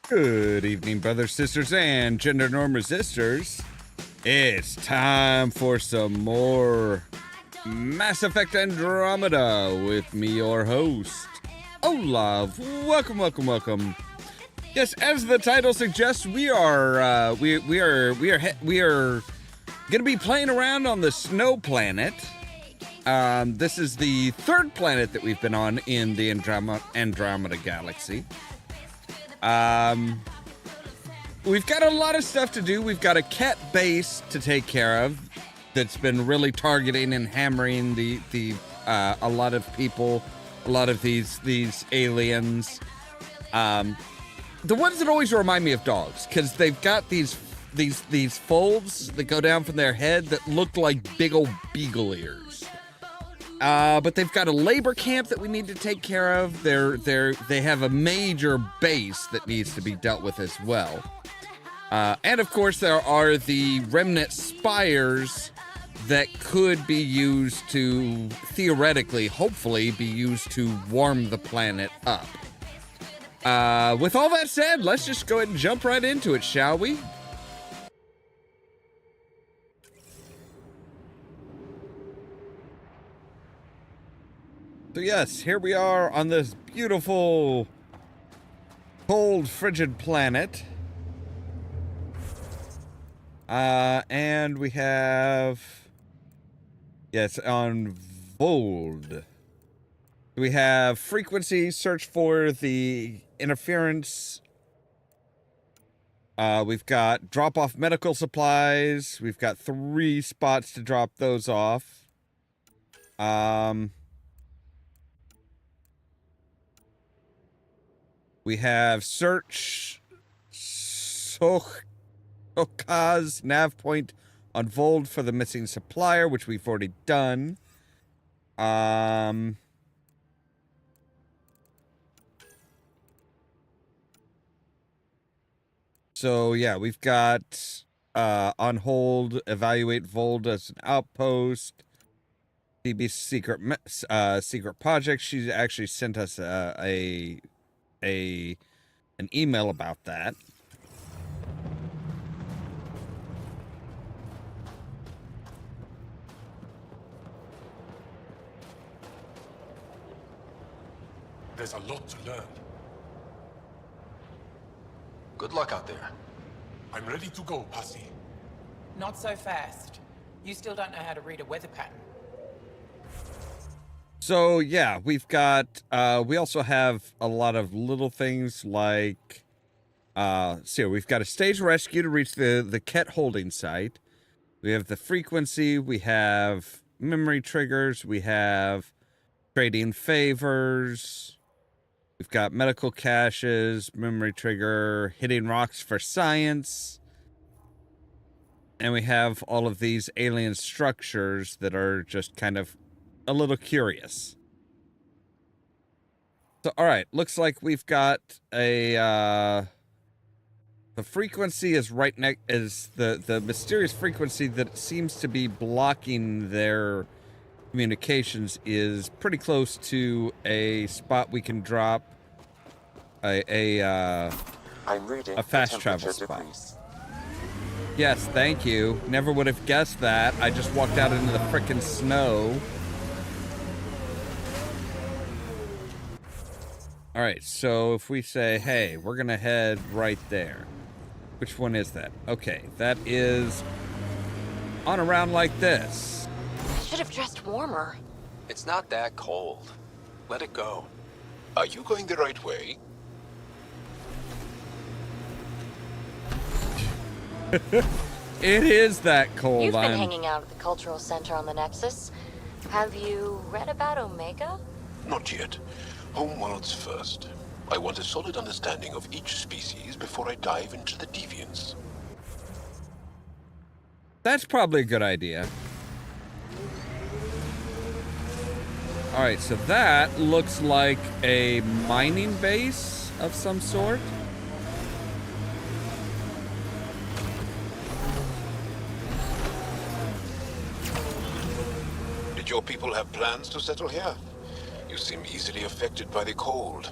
Good evening, brothers, sisters, and gender norm resistors. It's time for some more Mass Effect Andromeda with me, your host, Ollamh. Welcome. Yes, as the title suggests, we are gonna be playing around on the snow planet. This is the third planet that we've been on in the Andromeda galaxy. We've got a lot of stuff to do. We've got a cat base to take care of that's been really targeting and hammering a lot of people, a lot of these aliens. The ones that always remind me of dogs, because they've got these folds that go down from their head that look like big old beagle ears. But they've got a labor camp that we need to take care of. They have a major base that needs to be dealt with as well. And of course, there are the remnant spires that could be used to, theoretically, hopefully, be used to warm the planet up. With all that said, let's just go ahead and jump right into it, shall we? So yes, here we are on this beautiful, cold, frigid planet. And we have, yes, on Vold. We have frequency, search for the interference. We've got drop off medical supplies. We've got 3 spots to drop those off. We have search Soka's nav point on Vold for the missing supplier, which we've already done. So yeah, we've got on hold, evaluate Vold as an outpost. DB secret project. She actually sent us an email about that. There's a lot to learn. Good luck out there. I'm ready to go, Posse. Not so fast. You still don't know how to read a weather pattern. So yeah, we've got, we also have a lot of little things like, so we've got a stage rescue to reach the Ket holding site. We have the frequency, we have memory triggers, we have trading favors, we've got medical caches, memory trigger, hitting rocks for science, and we have all of these alien structures that are just kind of a little curious. So, all right, looks like we've got a, the frequency is right next, is the mysterious frequency that seems to be blocking their communications is pretty close to a spot we can drop a fast travel spot. Yes, thank you. Never would have guessed that. I just walked out into the frickin' snow. All right, so if we say, hey, we're gonna head right there. Which one is that? Okay, that is on around like this. I should have dressed warmer. It's not that cold. Let it go. Are you going the right way? It is that cold. You've been hanging out at the cultural center on the Nexus. Have you read about Omega? Not yet. Homeworlds first. I want a solid understanding of each species before I dive into the deviants. That's probably a good idea. All right, so that looks like a mining base of some sort. Did your people have plans to settle here? You seem easily affected by the cold.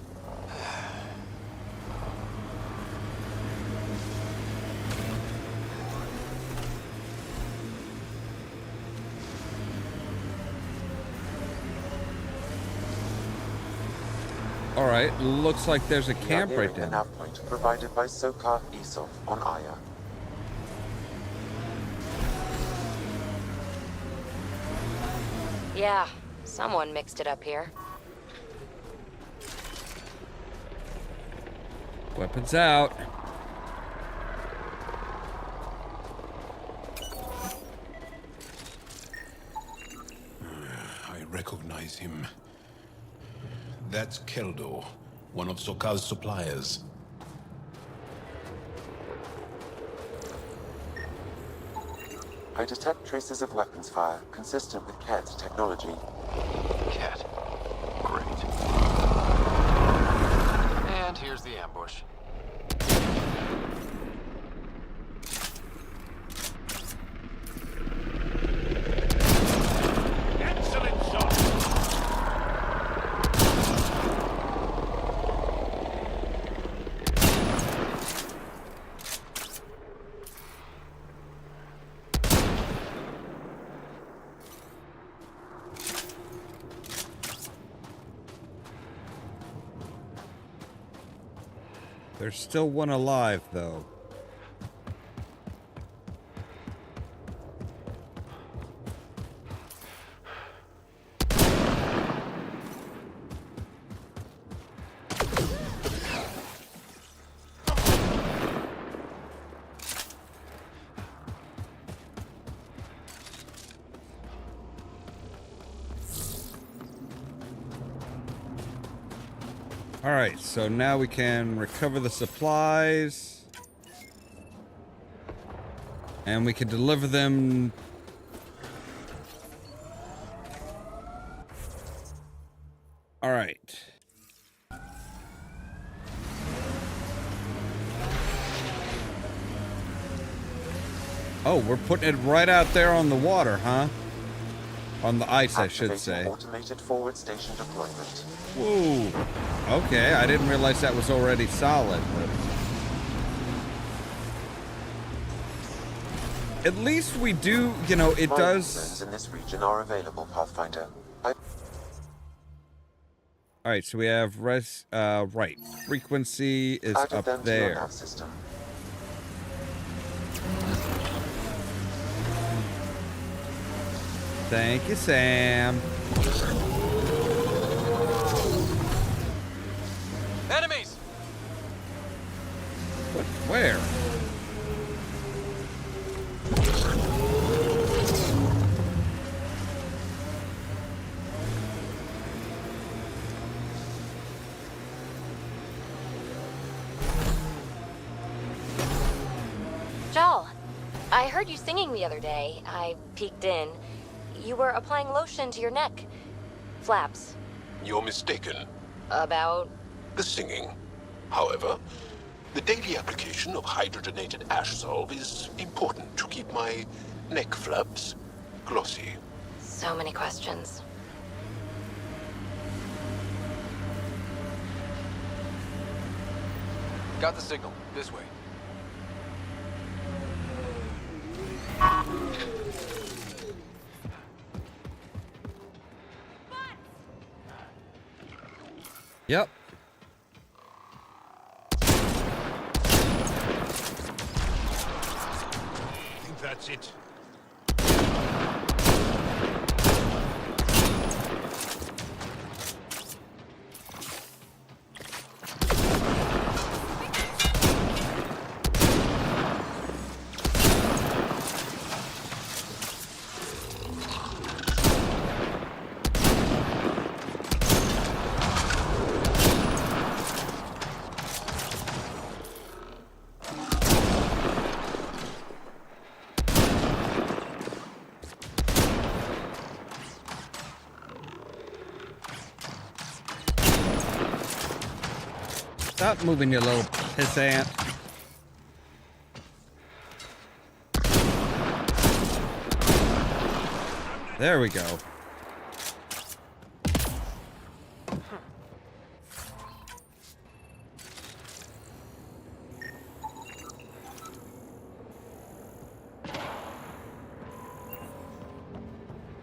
All right, looks like there's a We are camp right nearing the there. nav point provided by Sokar Isov on Aya. Yeah, someone mixed it up here. Weapons out. I recognize him. That's Keldo, one of Sokal's suppliers. I detect traces of weapons fire consistent with Ket's technology. Cat. Great. And here's the ambush. Excellent shot! There's still one alive, though. Alright, so now we can recover the supplies. And we can deliver them. Alright. Oh, we're putting it right out there on the water, huh? On the ice, I should say. Activating automated forward station deployment. Whoa. Okay, I didn't realize that was already solid, but... At least we do, you know, it Mining does... zones in this region are available, Pathfinder. Alright, so we have right. Frequency is Added up them to your there. nav system. Thank you, Sam. Enemies! What? Where? Jal, I heard you singing the other day. I peeked in. You were applying lotion to your neck. Flaps. You're mistaken. About... The singing. However, the daily application of hydrogenated ash salve is important to keep my neck flaps glossy. So many questions. Got the signal. This way. Yep. I think that's it. Stop moving, you little pissant. There we go.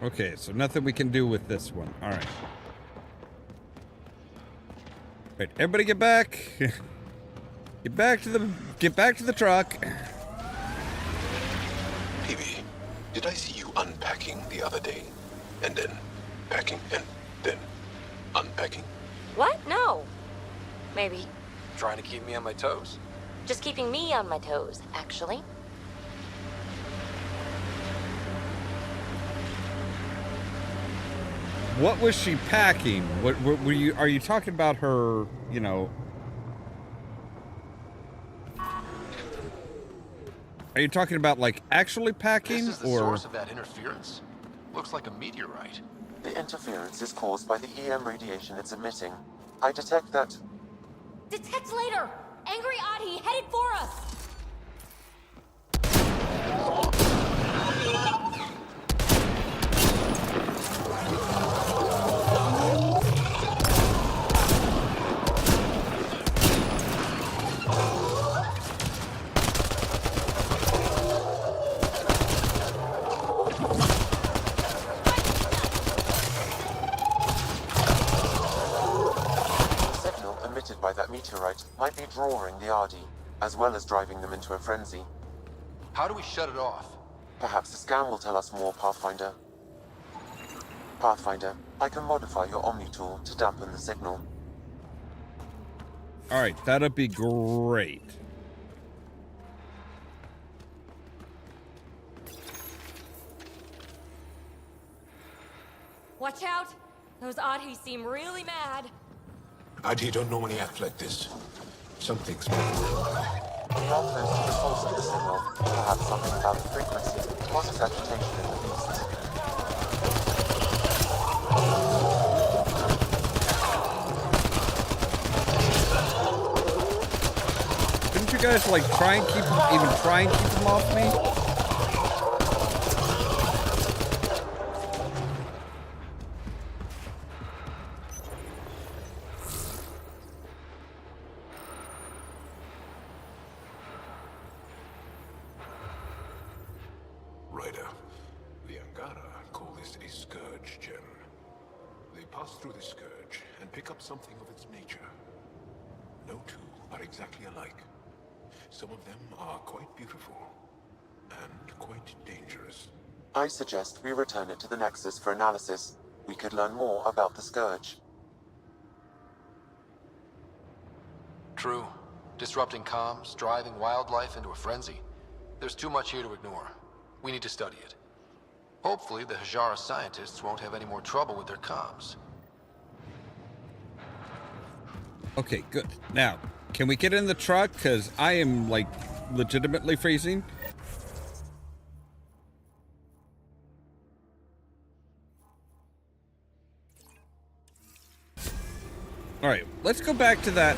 Okay, so nothing we can do with this one. All right. Right, everybody get back. Get back to the truck. Peavy, did I see you unpacking the other day? And then packing and then unpacking? What? No. Maybe. Trying to keep me on my toes? Just keeping me on my toes, actually. What was she packing? What were you? Are you talking about her? You know. Are you talking about like actually packing, This is the or? source of that interference. Looks like a meteorite. The interference is caused by the EM radiation it's emitting. I detect that. Detect later! Angry Oddie headed for us! The signal emitted by that meteorite might be drawing the Ardi, as well as driving them into a frenzy. How do we shut it off? Perhaps the scan will tell us more, Pathfinder. Pathfinder, I can modify your Omni tool to dampen the signal. All right, that'd be great. Watch out! Those Oddies seem really mad. Adi don't normally act like this. Something's We are close to the source of the signal. Perhaps something about the frequency causes agitation in the beast. Couldn't you guys like try and keep them off me? Ryder, the Angara call this a scourge gem. They pass through the scourge and pick up something of its nature. No two are exactly alike. Some of them are quite beautiful and quite dangerous. I suggest we return it to the Nexus for analysis. We could learn more about the Scourge. True. Disrupting comms, driving wildlife into a frenzy. There's too much here to ignore. We need to study it. Hopefully, the Hajara scientists won't have any more trouble with their comms. Okay, good. Now, can we get in the truck? Because I am like legitimately freezing. All right, let's go back to that.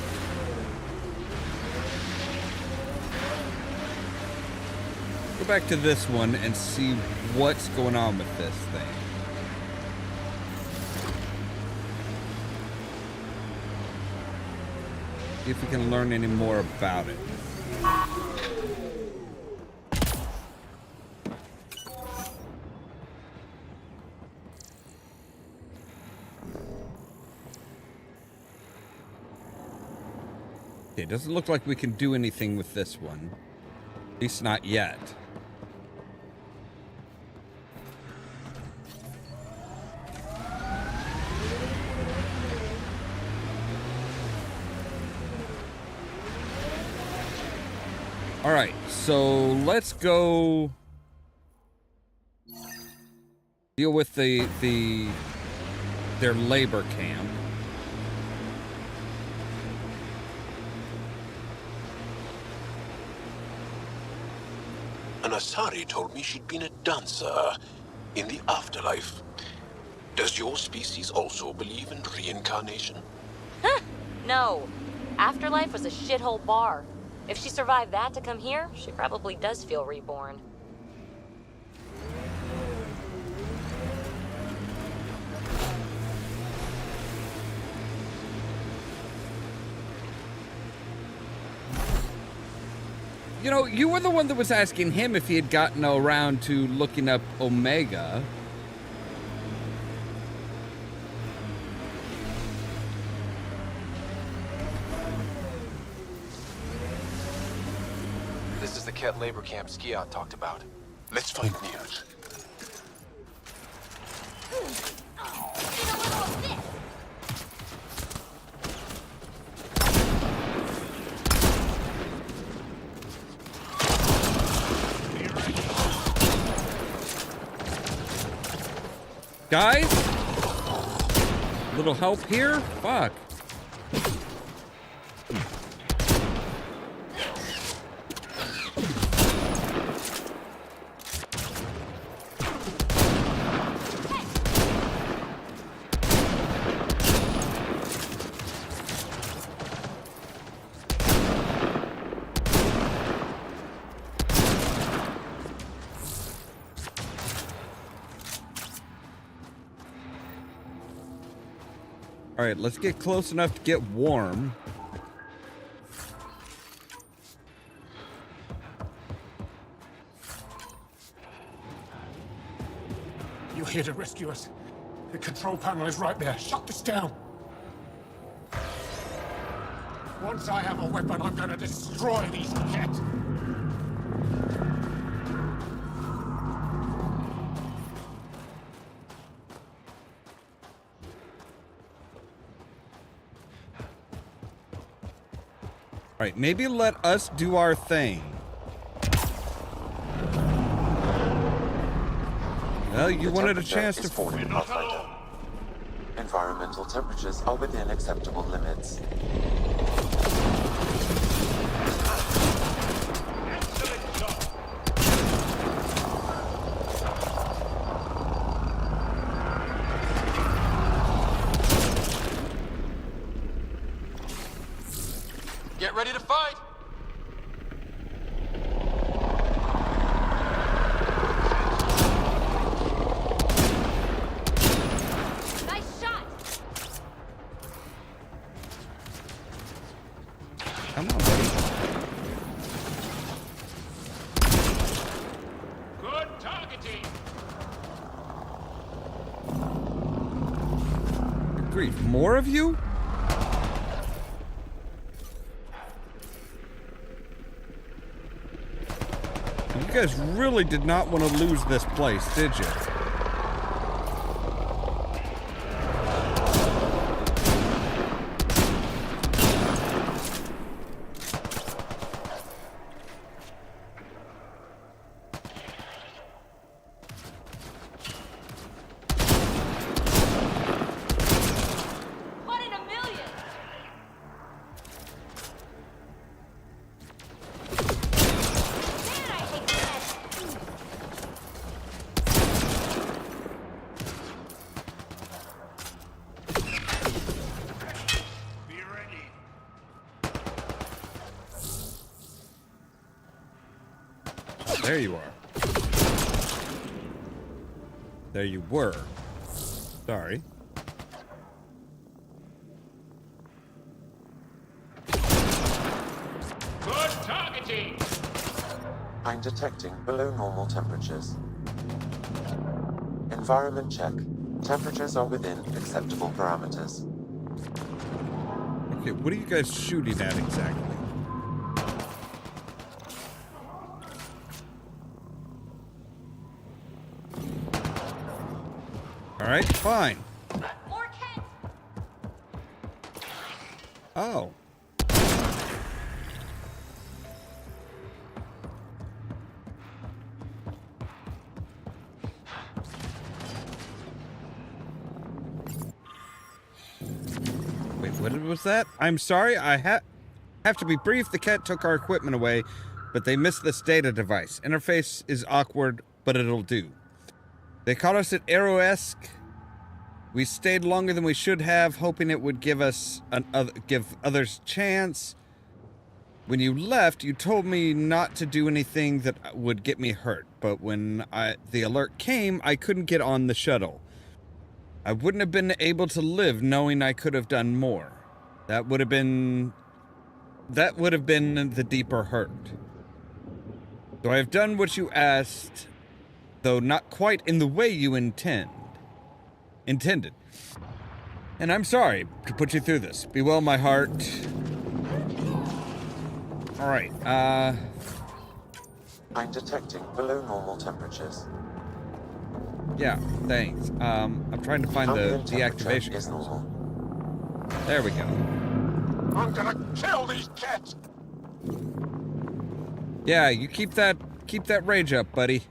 Go back to this one and see what's going on with this thing. See if we can learn any more about it. Okay, it doesn't look like we can do anything with this one. At least not yet. All right, so let's go deal with their labor camp. An Asari told me she'd been a dancer in the afterlife. Does your species also believe in reincarnation? No. Afterlife was a shithole bar. If she survived that to come here, she probably does feel reborn. You know, you were the one that was asking him if he had gotten around to looking up Omega. Ket labor camp Skiot talked about. Let's find Neos. Guys? Little help here? Fuck. All right, let's get close enough to get warm. You're here to rescue us. The control panel is right there. Shut this down. Once I have a weapon, I'm gonna destroy these cats. All right, maybe let us do our thing. Well, you wanted a chance to... Environmental temperatures are within acceptable limits. Excellent job. Get ready to fight! Nice shot! Come on, buddy. Good targeting. Good grief, more of you? You guys really did not want to lose this place, did you? One in a million! Man, I hate that! Be ready. There you are. There you were. Sorry. Good targeting. I'm detecting below normal temperatures. Environment check. Temperatures are within acceptable parameters. Okay, what are you guys shooting at exactly? All right, fine. More cats! Oh. Wait, what was that? I'm sorry, I have to be brief. The cat took our equipment away, but they missed this data device. Interface is awkward, but it'll do. They caught us at Aero-esque. We stayed longer than we should have, hoping it would give us give others chance. When you left, you told me not to do anything that would get me hurt, but when the alert came, I couldn't get on the shuttle. I wouldn't have been able to live knowing I could have done more. That would have been the deeper hurt. So I have done what you asked, though not quite in the way you intended. And I'm sorry to put you through this. Be well, my heart. All right, I'm detecting below normal temperatures. Yeah, thanks. I'm trying to find the Ambient temperature deactivation is console. normal. There we go. I'm gonna kill these cats! Yeah, you keep that rage up, buddy.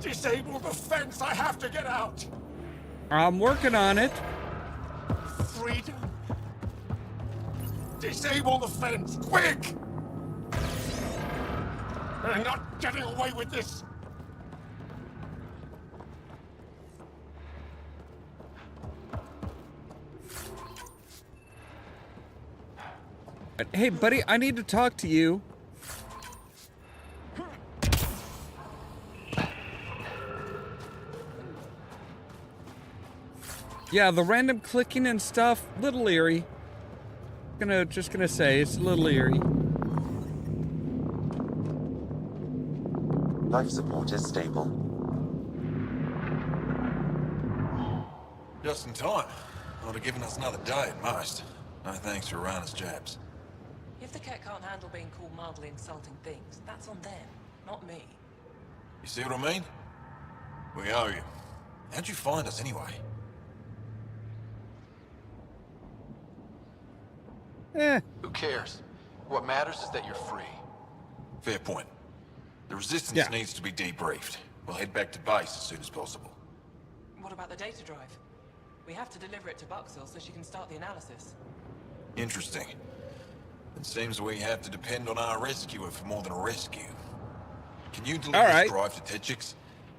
Disable the fence! I have to get out! I'm working on it. Freedom! Disable the fence! Quick! They're not getting away with this! Hey, buddy, I need to talk to you. Yeah, the random clicking and stuff, little eerie. Just gonna say, it's a little eerie. Life support is stable. Just in time. Would have given us another day at most. No thanks for Rana's jabs. If the cat can't handle being called mildly insulting things, that's on them, not me. You see what I mean? We owe you. How'd you find us anyway? Who cares? What matters is that you're free. Fair point. The Resistance Yeah. needs to be debriefed. We'll head back to base as soon as possible. What about the data drive? We have to deliver it to Buxell so she can start the analysis. Interesting. It seems we have to depend on our rescuer for more than a rescue. Can you deliver All right. this drive to Techix?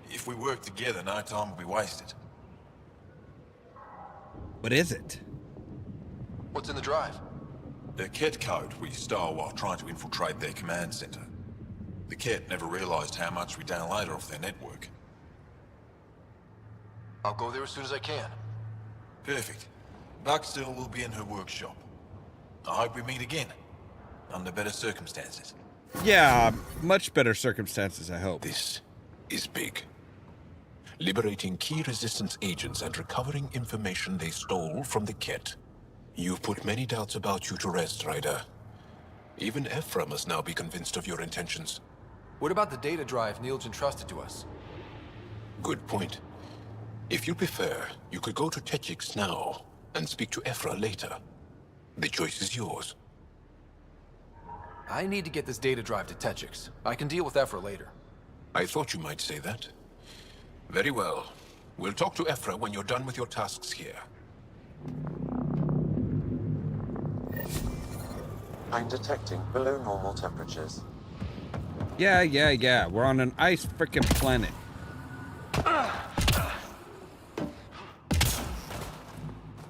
If we work together, no time will be wasted. What is it? What's in the drive? The Ket code we stole while trying to infiltrate their command center. The Ket never realized how much we downloaded off their network. I'll go there as soon as I can. Perfect. Buxell will be in her workshop. I hope we meet again. Under better circumstances. Yeah, much better circumstances, I hope. This is big. Liberating key Resistance agents and recovering information they stole from the Ket. You've put many doubts about you to rest, Ryder. Even Ephra must now be convinced of your intentions. What about the data drive Neil's entrusted to us? Good point. If you prefer, you could go to Techix now and speak to Ephra later. The choice is yours. I need to get this data drive to Techix. I can deal with Ephra later. I thought you might say that. Very well. We'll talk to Ephra when you're done with your tasks here. I'm detecting below normal temperatures. Yeah. We're on an ice frickin' planet.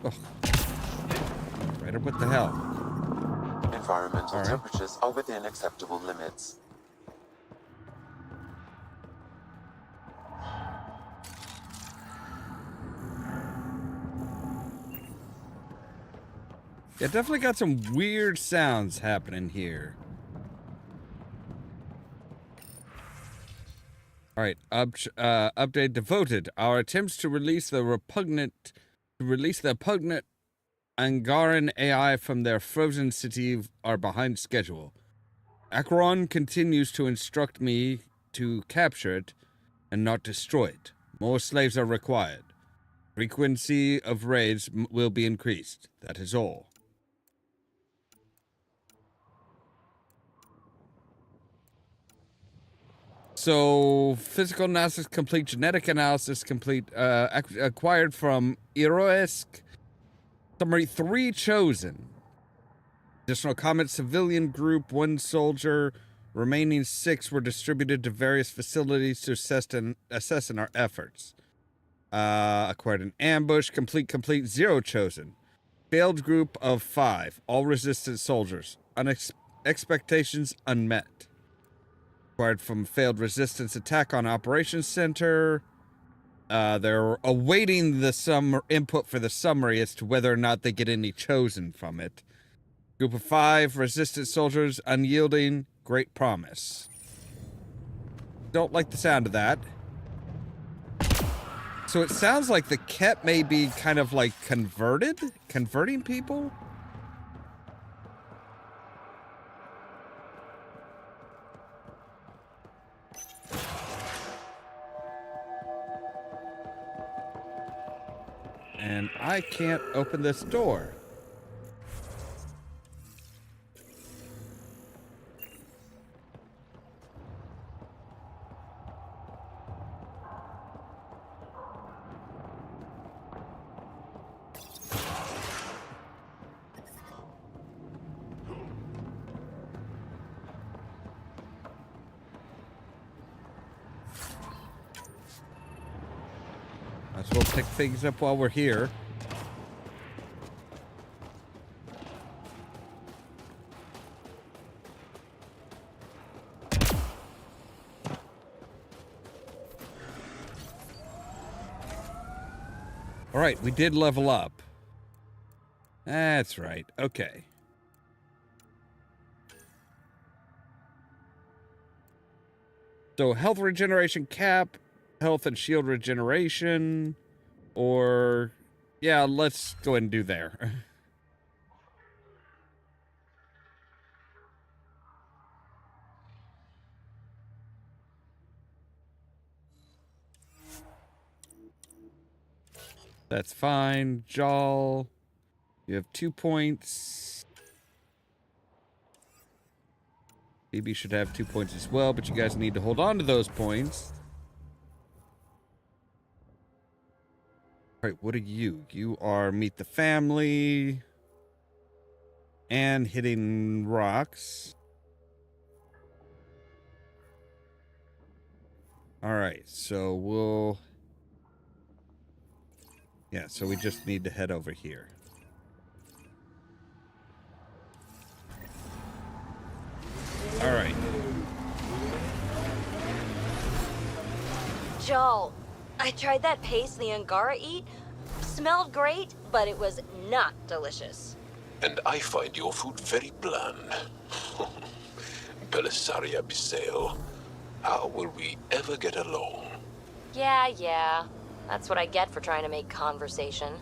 Oh. Ryder, what the hell? Environmental All right. temperatures are within acceptable limits. Yeah, definitely got some weird sounds happening here. All right, update devoted. Our attempts to release the repugnant Angaran AI from their frozen city are behind schedule. Acheron continues to instruct me to capture it and not destroy it. More slaves are required. Frequency of raids will be increased. That is all. So, physical analysis complete, genetic analysis complete, acquired from Eroesk. Summary 3 chosen. Additional comment, civilian group, 1 soldier. Remaining 6 were distributed to various facilities to assess in our efforts. Acquired an ambush, complete, 0 chosen. Failed group of 5, all resistant soldiers. Expectations unmet. Acquired from failed resistance attack on operations center. They're awaiting the input for the summary as to whether or not they get any chosen from it. Group of 5, resistant soldiers, unyielding, great promise. Don't like the sound of that. So it sounds like the Ket may be kind of like converting people? And I can't open this door. Might as well pick things up while we're here. All right, we did level up. That's right. Okay. So health regeneration cap, health and shield regeneration, or yeah, let's go ahead and do there. That's fine. Jaw, you have 2 points. BB should have 2 points as well, but you guys need to hold on to those points. All right, what are you? You are meet the family and hitting rocks. All right, so we'll... Yeah, so we just need to head over here. All right. Joel, I tried that paste the Angara eat. Smelled great, but it was not delicious. And I find your food very bland. Belisaria Biseo, how will we ever get along? Yeah. That's what I get for trying to make conversation.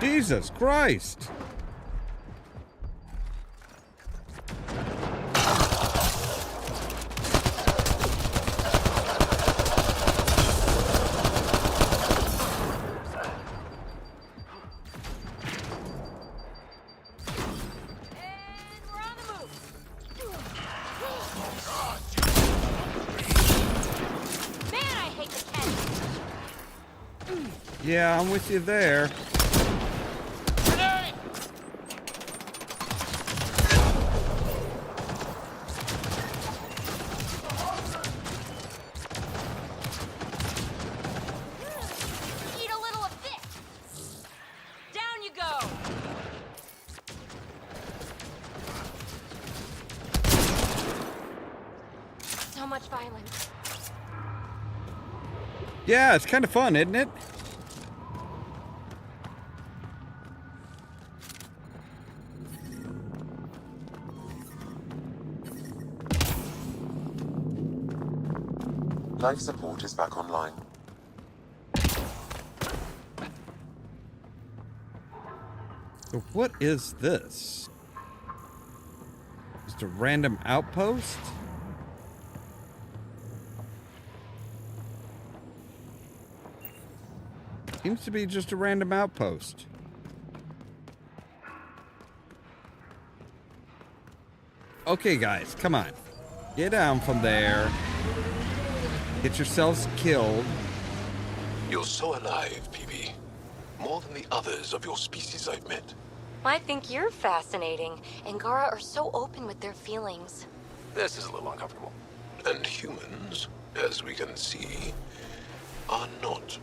Jesus Christ! Yeah, I'm with you there. Eat a little of this. Down you go. So much violence. Yeah, it's kind of fun, isn't it? Life support is back online. So what is this? Just a random outpost? Seems to be just a random outpost. Okay, guys, come on. Get down from there. Get yourselves killed. You're so alive, PB. More than the others of your species I've met. I think you're fascinating. Angara are so open with their feelings. This is a little uncomfortable. And humans, as we can see, are not.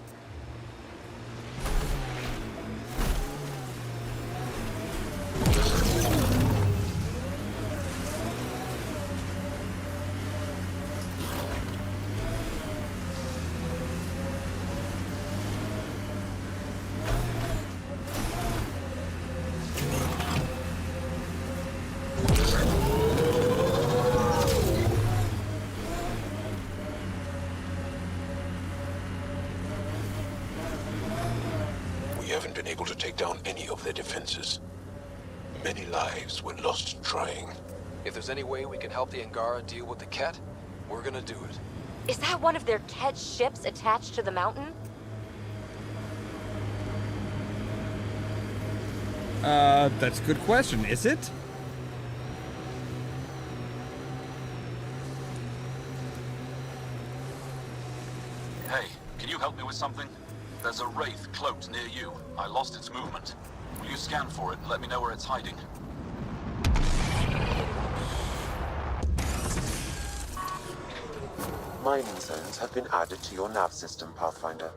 We haven't been able to take down any of their defenses. Many lives were lost trying. If there's any way we can help the Angara deal with the Ket, we're gonna do it. Is that one of their Ket ships attached to the mountain? That's a good question. Is it? Hey, can you help me with something? There's a wraith cloaked near you. I lost its movement. Will you scan for it and let me know where it's hiding? Mining zones have been added to your nav system, Pathfinder.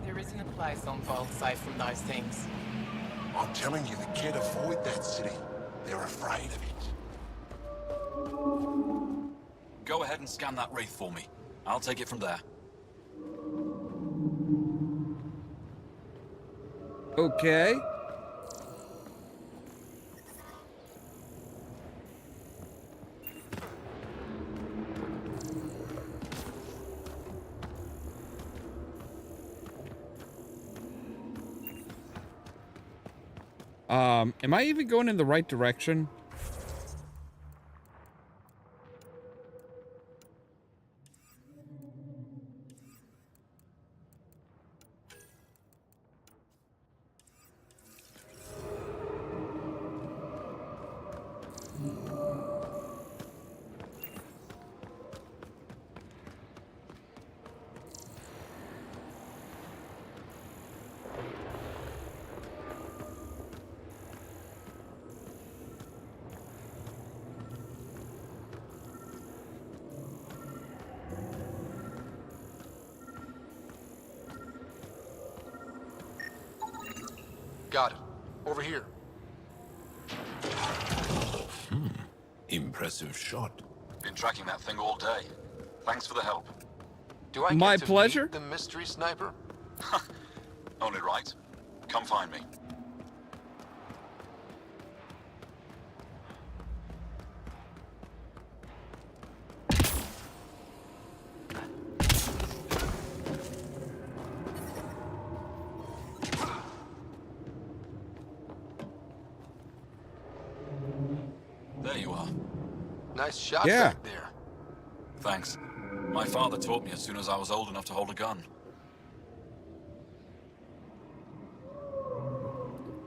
There isn't a place on Vault safe from those things. I'm telling you, they can't avoid that city. They're afraid of it. Go ahead and scan that wraith for me. I'll take it from there. Okay. Am I even going in the right direction? Got it. Over here. Impressive shot. Been tracking that thing all day. Thanks for the help. Do I My get to pleasure. meet the mystery sniper? Only right. Come find me. There you are. Nice shot Yeah. back there. Thanks. My father taught me as soon as I was old enough to hold a gun.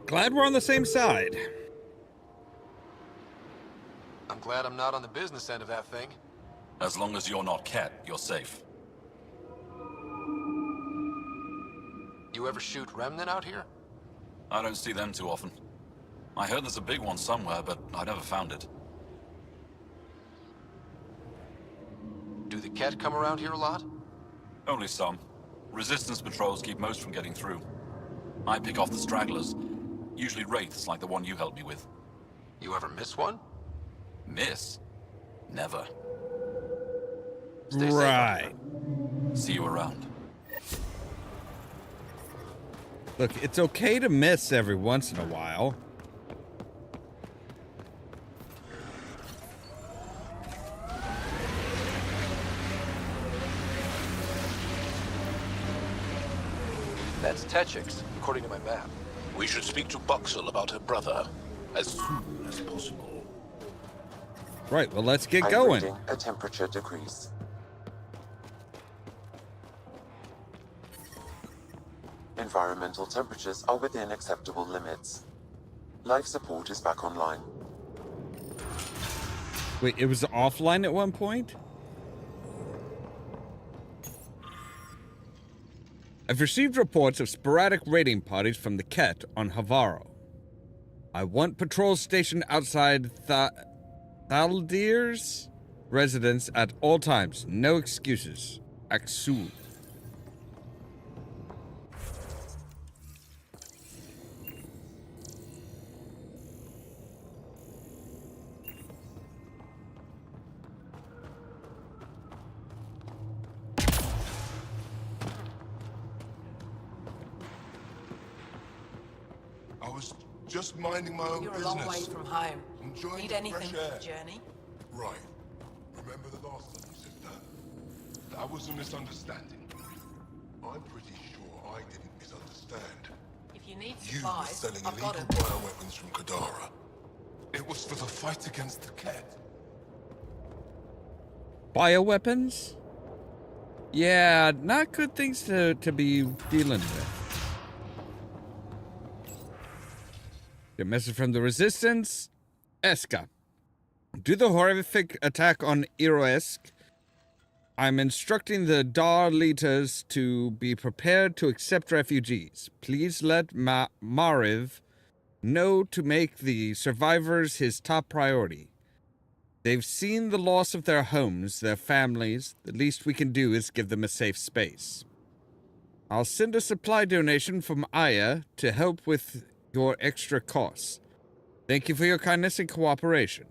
Glad we're on the same side. I'm glad I'm not on the business end of that thing. As long as you're not Ket, you're safe. You ever shoot Remnant out here? I don't see them too often. I heard there's a big one somewhere, but I never found it. Do the Ket come around here a lot? Only some. Resistance patrols keep most from getting through. I pick off the stragglers. Usually wraiths like the one you helped me with. You ever miss one? Miss? Never. Stay safe out Right. See you around. Look, it's okay to miss every once in a while. That's Techix, according to my map. We should speak to Buxel about her brother as soon as possible. Right, well, let's get I'm going. reading a temperature decrease. Environmental temperatures are within acceptable limits. Life support is back online. Wait, it was offline at one point? I've received reports of sporadic raiding parties from the Ket on Havaro. I want patrols stationed outside Thaldir's residence at all times. No excuses. Axul. I was just minding my own You're a business. long way from home. Enjoying Need the anything fresh for air. the journey? Right. Remember the last time you said that? That was a misunderstanding. I'm pretty sure I didn't misunderstand. If you need You were supplies, selling I've illegal got 'em. bioweapons from Kadara. It was for the fight against the Ket. Bioweapons? Yeah, not good things to be dealing with. Your message from the Resistance. Eska. Due to the horrific attack on Iroesk, I'm instructing the Dar leaders to be prepared to accept refugees. Please let Mariv know to make the survivors his top priority. They've seen the loss of their homes, their families. The least we can do is give them a safe space. I'll send a supply donation from Aya to help with your extra costs. Thank you for your kindness and cooperation.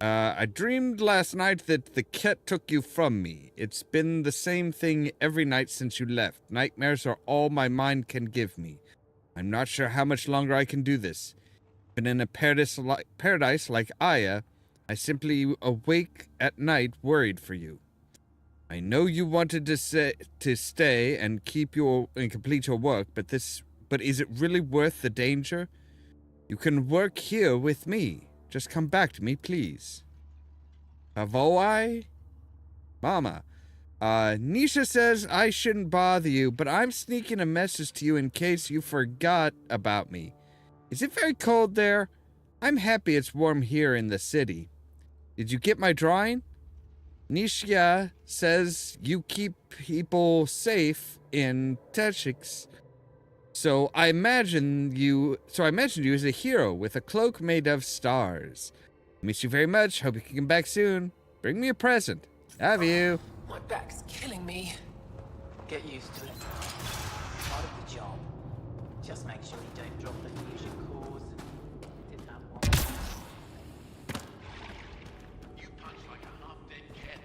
I dreamed last night that the Ket took you from me. It's been the same thing every night since you left. Nightmares are all my mind can give me. I'm not sure how much longer I can do this. But in a paradise like Aya, I simply awake at night worried for you. I know you wanted to stay and complete your work, but is it really worth the danger? You can work here with me. Just come back to me, please. Avoi? Mama. Nisha says I shouldn't bother you, but I'm sneaking a message to you in case you forgot about me. Is it very cold there? I'm happy it's warm here in the city. Did you get my drawing? Nisha says you keep people safe in Teshiks. So I imagined you as a hero with a cloak made of stars. Miss you very much. Hope you can come back soon. Bring me a present. Love you. My back's killing me. Get used to it. Part of the job. Just make sure you don't drop the fusion cores. Did that one. You punch like a half-dead cat.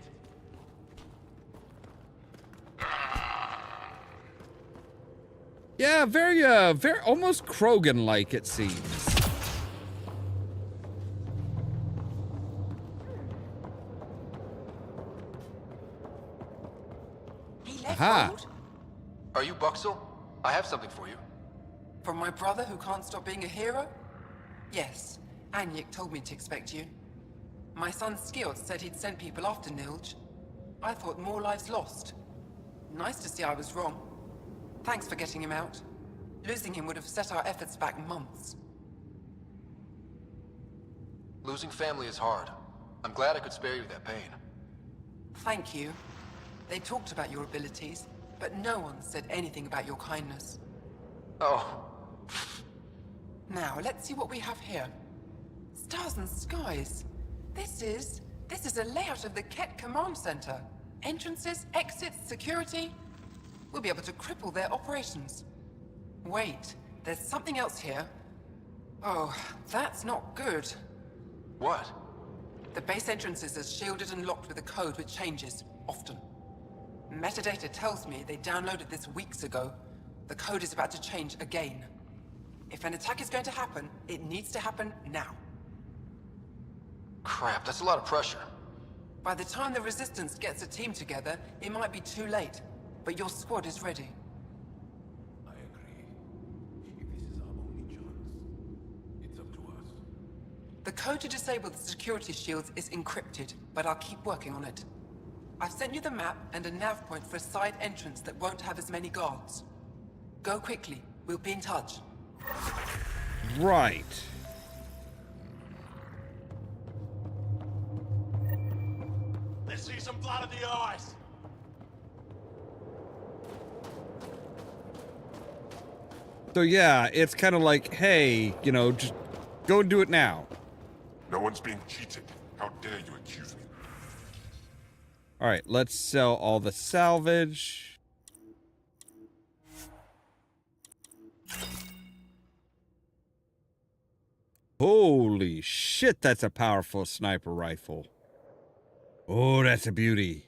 Yeah, very almost Krogan-like it seems. He left Aha. gold? Are you Buxel? I have something for you. From my brother who can't stop being a hero? Yes, Anyek told me to expect you. My son Skills said he'd sent people after Nilge. I thought more lives lost. Nice to see I was wrong. Thanks for getting him out. Losing him would have set our efforts back months. Losing family is hard. I'm glad I could spare you that pain. Thank you. They talked about your abilities, but no one said anything about your kindness. Oh, Now, let's see what we have here. Stars and skies. This is a layout of the Ket Command Center. Entrances, exits, security. We'll be able to cripple their operations. Wait, there's something else here. Oh, that's not good. what? The base entrances are shielded and locked with a code which changes, often. Metadata tells me they downloaded this weeks ago. The code is about to change again. If an attack is going to happen, it needs to happen now. Crap, that's a lot of pressure. By the time the Resistance gets a team together, it might be too late. But your squad is ready. I agree. If this is our only chance, it's up to us. The code to disable the security shields is encrypted, but I'll keep working on it. I've sent you the map and a nav point for a side entrance that won't have as many guards. Go quickly. We'll be in touch. Right. Let's see some blood in the eyes. So yeah, it's kind of like, hey, you know, just go and do it now. No one's being cheated. How dare you accuse me? All right, let's sell all the salvage. Holy shit, that's a powerful sniper rifle. Oh, that's a beauty.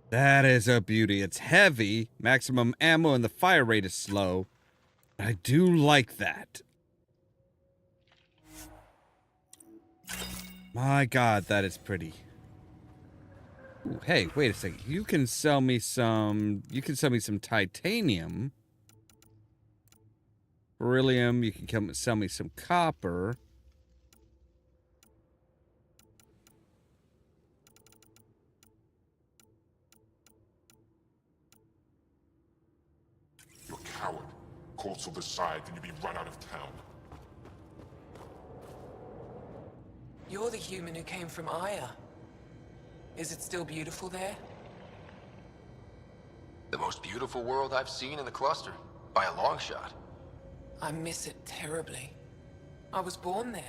That is a beauty. It's heavy, maximum ammo, and the fire rate is slow. I do like that. My God, that is pretty. Ooh, hey, wait a second. You can sell me some titanium. Beryllium, you can come sell me some copper. You're a coward. Courts will decide, then you'll be run out of town. You're the human who came from Aya. Is it still beautiful there? The most beautiful world I've seen in the cluster, by a long shot. I miss it terribly. I was born there.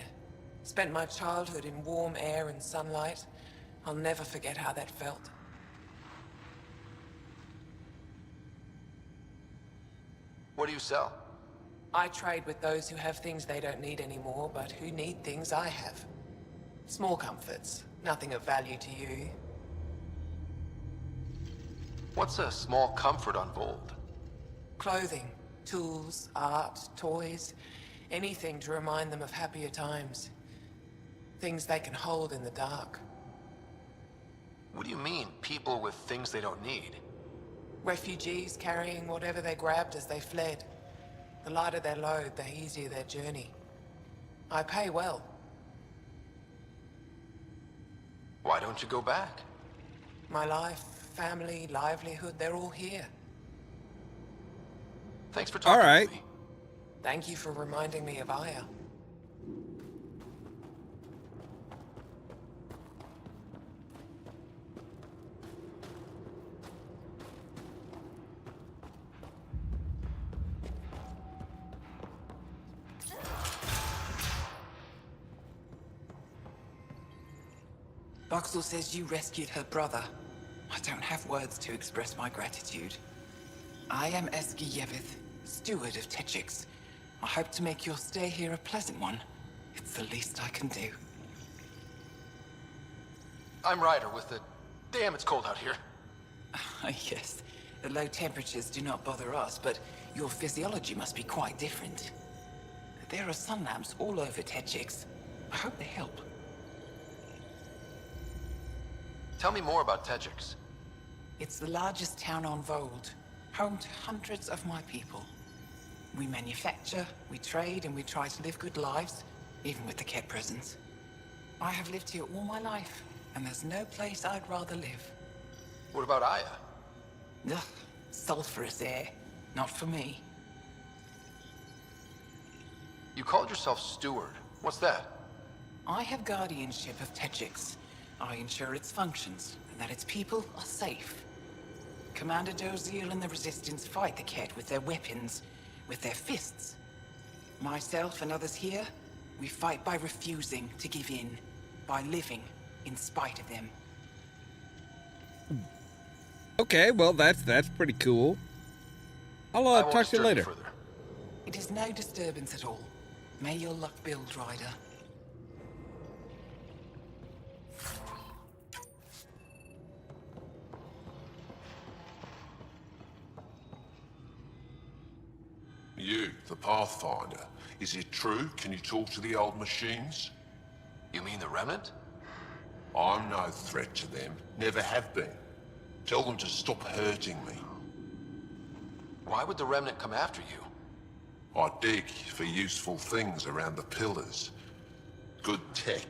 Spent my childhood in warm air and sunlight. I'll never forget how that felt. What do you sell? I trade with those who have things they don't need anymore, but who need things I have. Small comforts, nothing of value to you. What's a small comfort on Vold? Clothing, tools, art, toys, anything to remind them of happier times. Things they can hold in the dark. What do you mean, people with things they don't need? Refugees carrying whatever they grabbed as they fled. The lighter their load, the easier their journey. I pay well. Why don't you go back? My life, family, livelihood, they're all here. Thanks for talking All right. to me. Thank you for reminding me of Aya. Boxel says you rescued her brother. I don't have words to express my gratitude. I am Eski Yevith, steward of Techix. I hope to make your stay here a pleasant one. It's the least I can do. I'm Ryder with the... Damn, it's cold out here. Yes, the low temperatures do not bother us, but your physiology must be quite different. There are sun lamps all over Techix. I hope they help. Tell me more about Techix. It's the largest town on Vold, home to hundreds of my people. We manufacture, we trade, and we try to live good lives, even with the Ket presence. I have lived here all my life, and there's no place I'd rather live. What about Aya? Ugh, sulfurous air. Not for me. You called yourself steward. What's that? I have guardianship of Techix. I ensure its functions, and that its people are safe. Commander Doziel and the Resistance fight the Ket with their weapons, with their fists. Myself and others here, we fight by refusing to give in, by living in spite of them. Okay, well, that's pretty cool. I'll I won't talk to you disturb later. further. It is no disturbance at all. May your luck build, Ryder. You, the Pathfinder. Is it true? Can you talk to the old machines? You mean the Remnant? I'm no threat to them. Never have been. Tell them to stop hurting me. Why would the Remnant come after you? I dig for useful things around the pillars. Good tech.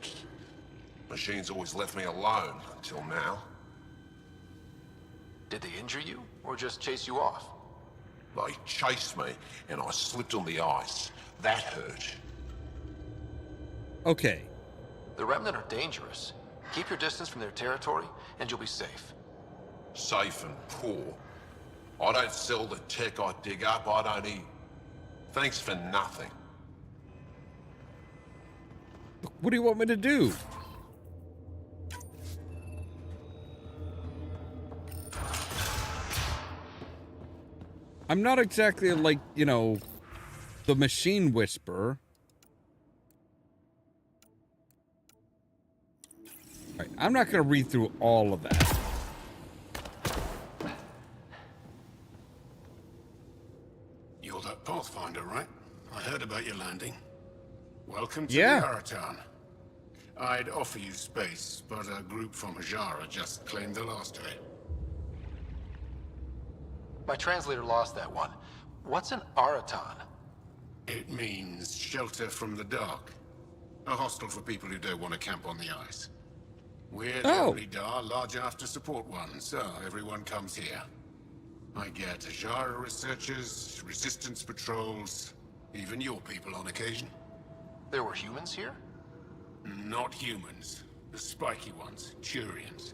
Machines always left me alone until now. Did they injure you, or just chase you off? They chased me, and I slipped on the ice. That hurt. Okay. The Remnant are dangerous. Keep your distance from their territory, and you'll be safe. Safe and poor. I don't sell the tech I dig up, I don't eat. Thanks for nothing. What do you want me to do? I'm not exactly like, you know, the machine whisperer. All right, I'm not going to read through all of that. You're that Pathfinder, right? I heard about your landing. Welcome to Yeah. the Aratan. I'd offer you space, but a group from Hajara just claimed the last of it. My translator lost that one. What's an Aratan? It means shelter from the dark. A hostel for people who don't want to camp on the ice. We're the only Dar large enough to support one, so everyone comes here. I get Hajara researchers, resistance patrols, even your people on occasion. There were humans here? Not humans. The spiky ones, Turians.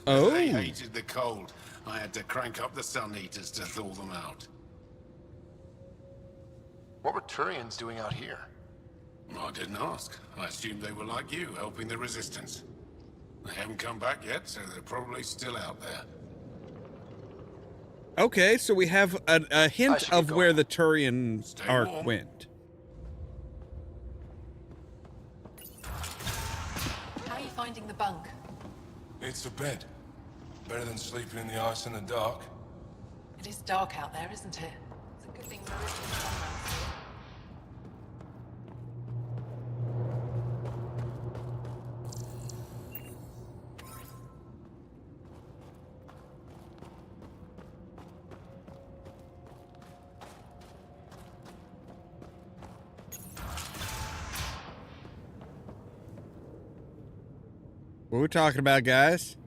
Oh. They hated the cold. I had to crank up the sun heaters to thaw them out. What were Turians doing out here? I didn't ask. I assumed they were like you, helping the resistance. They haven't come back yet, so they're probably still out there. Okay, so we have a hint of where the Turian arc warm. went. How are you finding the bunk? It's a bed. Better than sleeping in the ice in the dark. It is dark out there, isn't it? It's a good thing there isn't sun around here. What are we talking about, guys?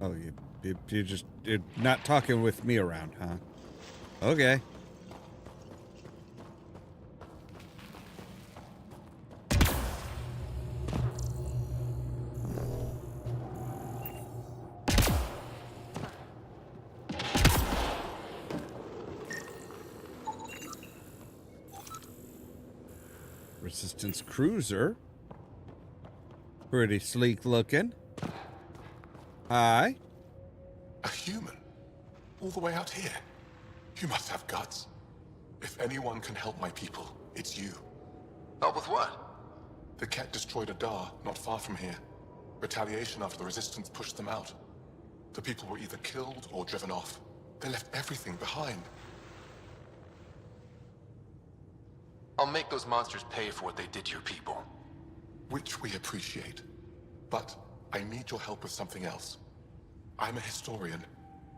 Oh, you're not talking with me around, huh? Okay. Resistance cruiser. Pretty sleek looking. Hi. A human? All the way out here? You must have guts. If anyone can help my people, it's you. Help with what? The Ket destroyed a Dar not far from here. Retaliation after the Resistance pushed them out. The people were either killed or driven off. They left everything behind. I'll make those monsters pay for what they did to your people. Which we appreciate. But I need your help with something else. I'm a historian.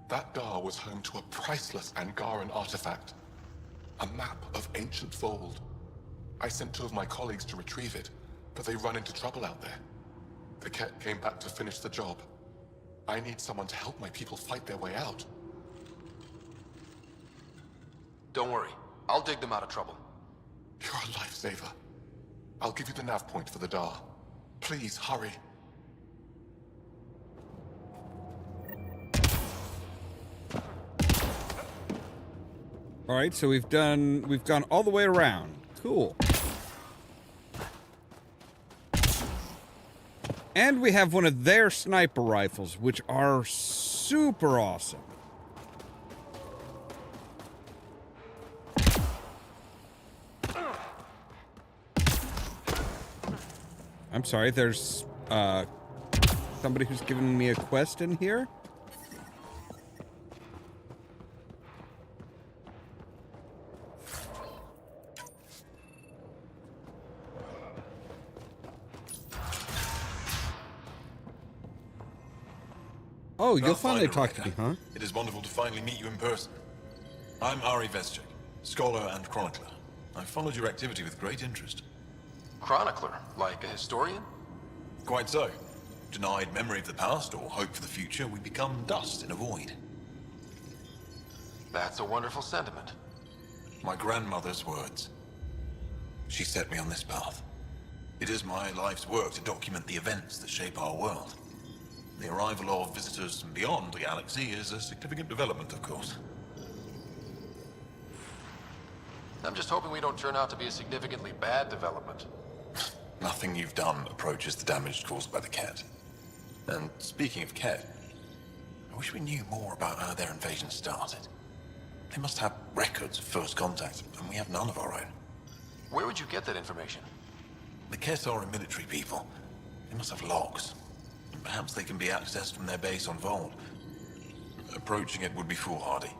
That Dar was home to a priceless Angaran artifact. A map of ancient Vold. I sent 2 of my colleagues to retrieve it, but they run into trouble out there. The Ket came back to finish the job. I need someone to help my people fight their way out. Don't worry. I'll dig them out of trouble. You're a lifesaver. I'll give you the nav point for the Dar. Please, hurry. All right, so we've gone all the way around. Cool. And we have one of their sniper rifles, which are super awesome. I'm sorry, there's somebody who's giving me a quest in here. Oh, you'll finally talk to me, huh? It is wonderful to finally meet you in person. I'm Ari Vescek, scholar and chronicler. I've followed your activity with great interest. Chronicler? Like a historian? Quite so. Denied memory of the past or hope for the future, we become dust in a void. That's a wonderful sentiment. My grandmother's words. She set me on this path. It is my life's work to document the events that shape our world. The arrival of visitors from beyond the galaxy is a significant development, of course. I'm just hoping we don't turn out to be a significantly bad development. Nothing you've done approaches the damage caused by the Ket. And speaking of Ket, I wish we knew more about how their invasion started. They must have records of first contact, and we have none of our own. Where would you get that information? The Ket are a military people. They must have logs. Perhaps they can be accessed from their base on Vold. Approaching it would be foolhardy.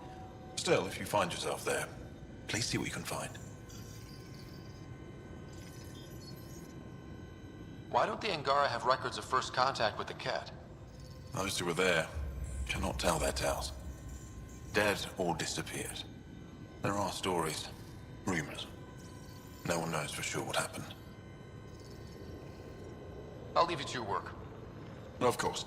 Still, if you find yourself there, please see what you can find. Why don't the Angara have records of first contact with the Ket? Those who were there cannot tell their tales. Dead or disappeared. There are stories, rumors. No one knows for sure what happened. I'll leave you to your work. Of course.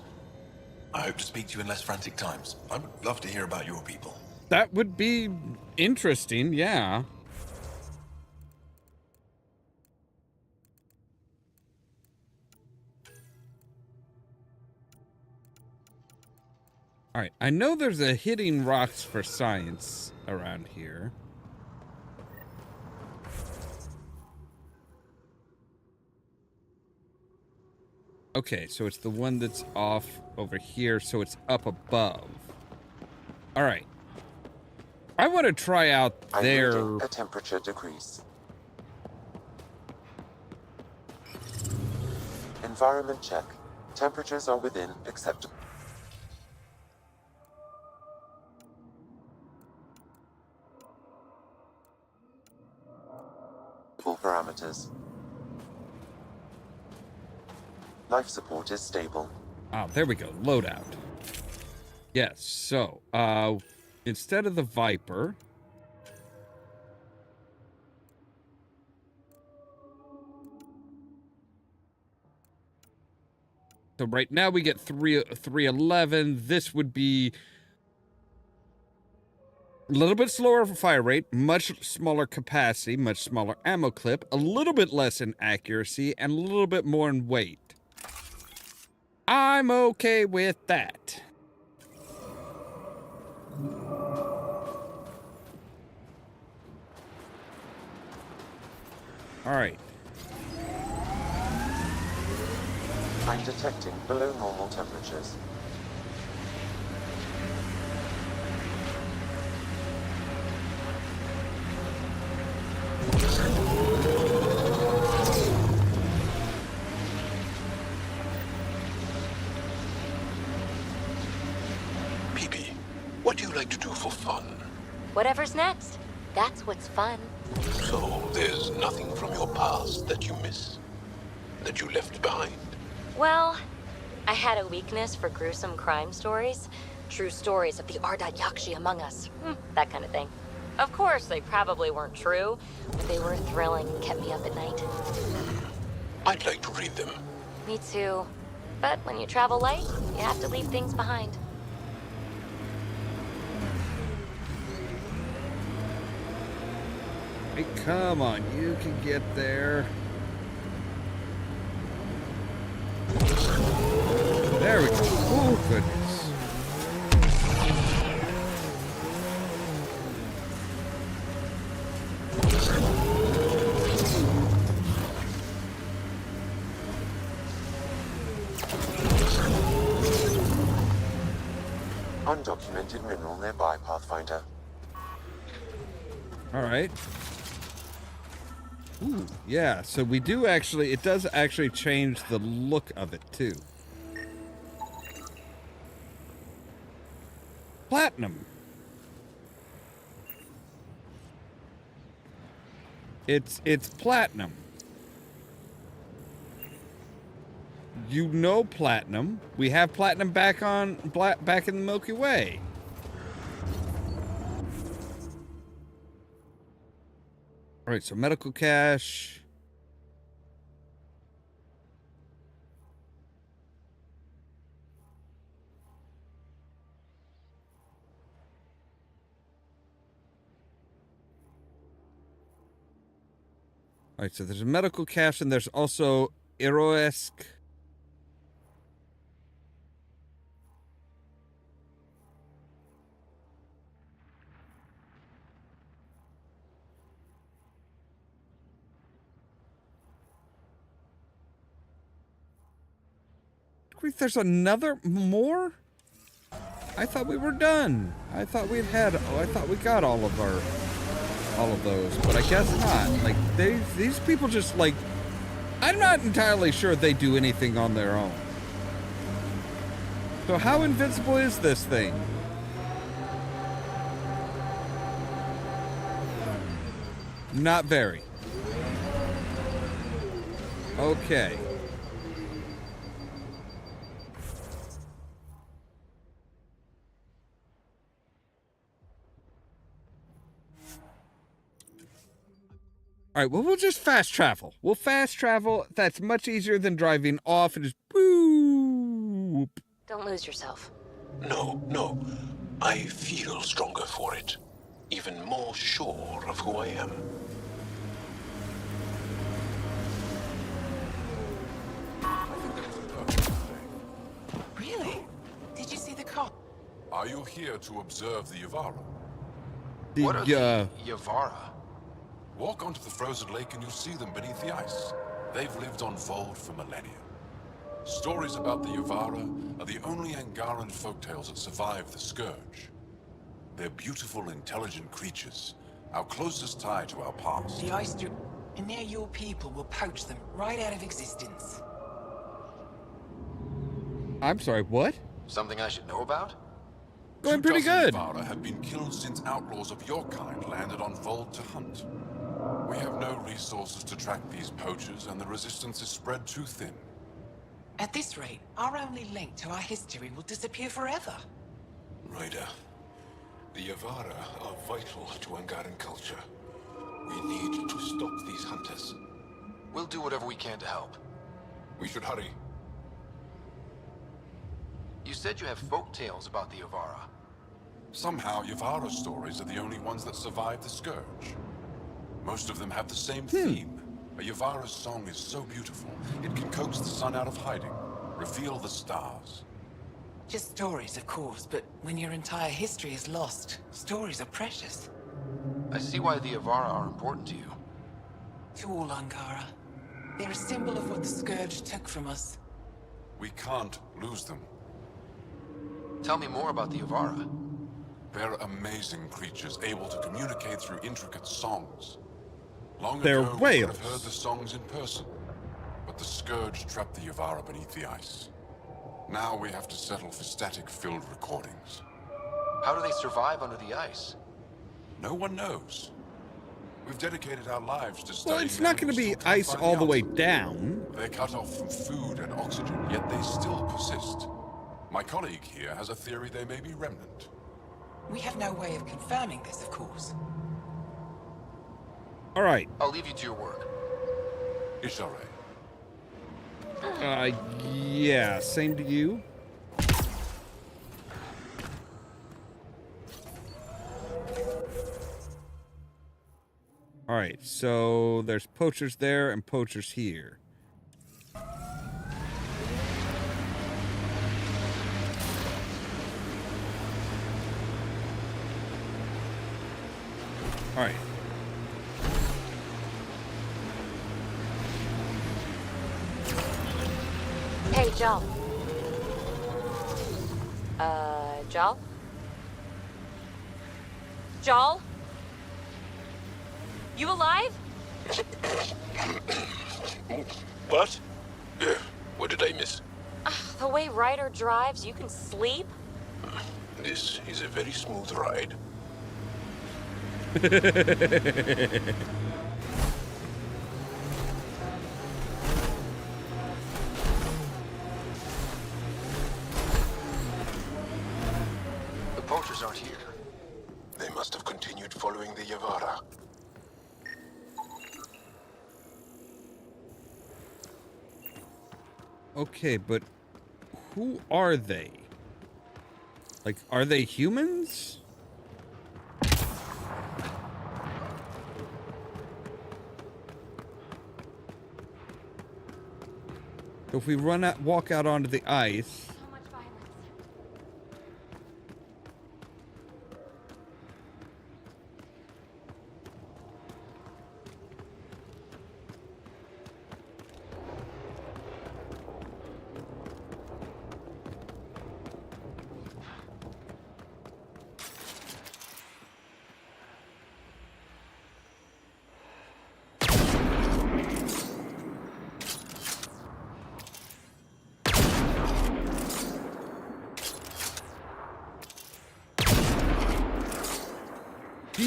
I hope to speak to you in less frantic times. I would love to hear about your people. That would be interesting, yeah. All right, I know there's a hitting rocks for science around here. Okay, so it's the one that's off over here, so it's up above. All right. I want to try out their... a temperature decrease. Environment check. Temperatures are within acceptable. Parameters. Life support is stable. Oh, there we go. Loadout. Yes, so, instead of the Viper... So right now we get 311. This would be a little bit slower fire rate, much smaller capacity, much smaller ammo clip, a little bit less in accuracy, and a little bit more in weight. I'm okay with that. All right. I'm detecting below normal temperatures. PP, what do you like to do for fun? Whatever's next. That's what's fun. So, there's nothing from your past that you miss? That you left behind? Well, I had a weakness for gruesome crime stories. True stories of the Ardat Yakshi among us. That kind of thing. Of course, they probably weren't true, but they were thrilling and kept me up at night. I'd like to read them. Me too. But when you travel light, you have to leave things behind. Hey, come on, you can get there. There we go. Oh, goodness. Undocumented mineral nearby, Pathfinder. All right. Ooh, yeah, so we do actually, it does actually change the look of it, too. Platinum. It's platinum. You know platinum. We have platinum back in the Milky Way. All right, so medical cache. All right, so there's a medical cache and there's also Iroesk. Wait, there's another more? I thought we were done. I thought we got all of those, but I guess not. Like these people just like, I'm not entirely sure they do anything on their own. So how invincible is this thing? Not very. Okay. All right, well, we'll just fast travel. We'll fast travel. That's much easier than driving off and just boop. Don't lose yourself. No. I feel stronger for it. Even more sure of who I am. Really? Did you see the car? Are you here to observe the Yavara? What are the Yavara? Walk onto the frozen lake and you'll see them beneath the ice. They've lived on Vold for millennia. Stories about the Yavara are the only Angaran folktales that survive the Scourge. They're beautiful, intelligent creatures, our closest tie to our past. The ice do... And now your people will poach them right out of existence. I'm sorry, what? Something I should know about? Going pretty good. Yavara have been killed since outlaws of your kind landed on Vold to hunt. We have no resources to track these poachers, and the resistance is spread too thin. At this rate, our only link to our history will disappear forever. Ryder, the Yavara are vital to Angaran culture. We need to stop these hunters. We'll do whatever we can to help. We should hurry. You said you have folk tales about the Yavara. Somehow, Yavara stories are the only ones that survive the Scourge. Most of them have the same theme. A Yavara's song is so beautiful, it can coax the sun out of hiding, reveal the stars. Just stories, of course, but when your entire history is lost, stories are precious. I see why the Yavara are important to you. To all Angara. They're a symbol of what the Scourge took from us. We can't lose them. Tell me more about the Yavara. They're amazing creatures, able to communicate through intricate songs. Long They're ago, we whales. could have heard the songs in person, but the Scourge trapped the Yavara beneath the ice. Now we have to settle for static-filled recordings. How do they survive under the ice? No one knows. We've dedicated our lives to studying. Well, it's not going to be ice all the way down. They're cut off from food and oxygen, yet they still persist. My colleague here has a theory they may be remnant. We have no way of confirming this, of course. All right. I'll leave you to your work. Ishare. Yeah, same to you. All right, so there's poachers there and poachers here. All right. Hey, Joel. Joel? Joel? You alive? What? What did I miss? The way Ryder drives, you can sleep? This is a very smooth ride. The poachers aren't here. They must have continued following the Yavara. Okay, but who are they? Like, are they humans? So if we walk out onto the ice. So much violence.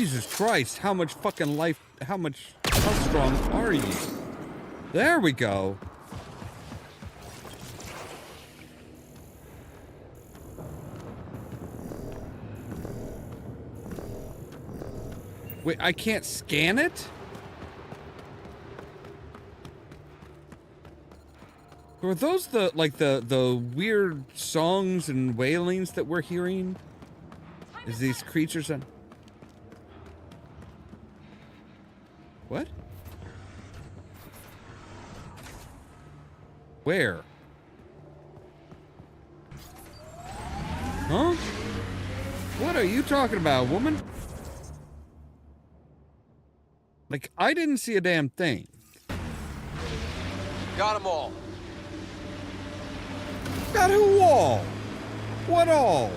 Jesus Christ, how much fucking life, how strong are you? There we go. Wait, I can't scan it? Were those the weird songs and wailings that we're hearing? Is these creatures on... What? Where? Huh? What are you talking about, woman? Like, I didn't see a damn thing. Got them all. Got who all? What all?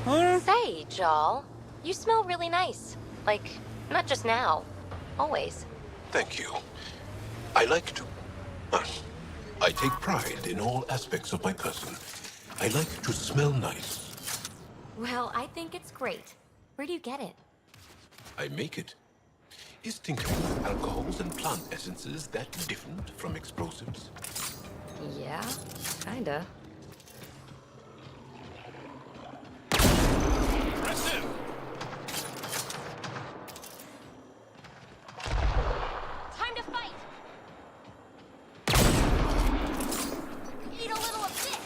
Huh? Say, Jal, you smell really nice. Like, not just now. Always. Thank you. I like to... I take pride in all aspects of my person. I like to smell nice. Well, I think it's great. Where do you get it? I make it. Is tinkering with alcohols and plant essences that different from explosives? Yeah, kinda. Time to fight! Eat a little of this!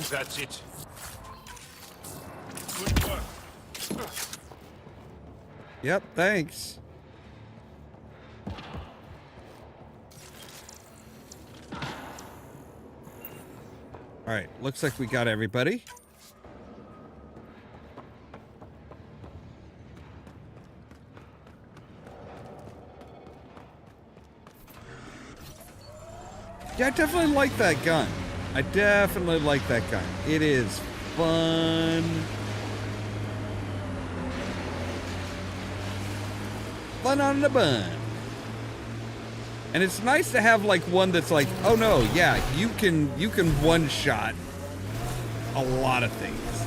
That's it. Good work. Yep, thanks. All right, looks like we got everybody. Yeah, I definitely like that gun. I definitely like that gun. It is fun. Fun on the bun. And it's nice to have like one that's like, oh no, yeah, you can one-shot a lot of things.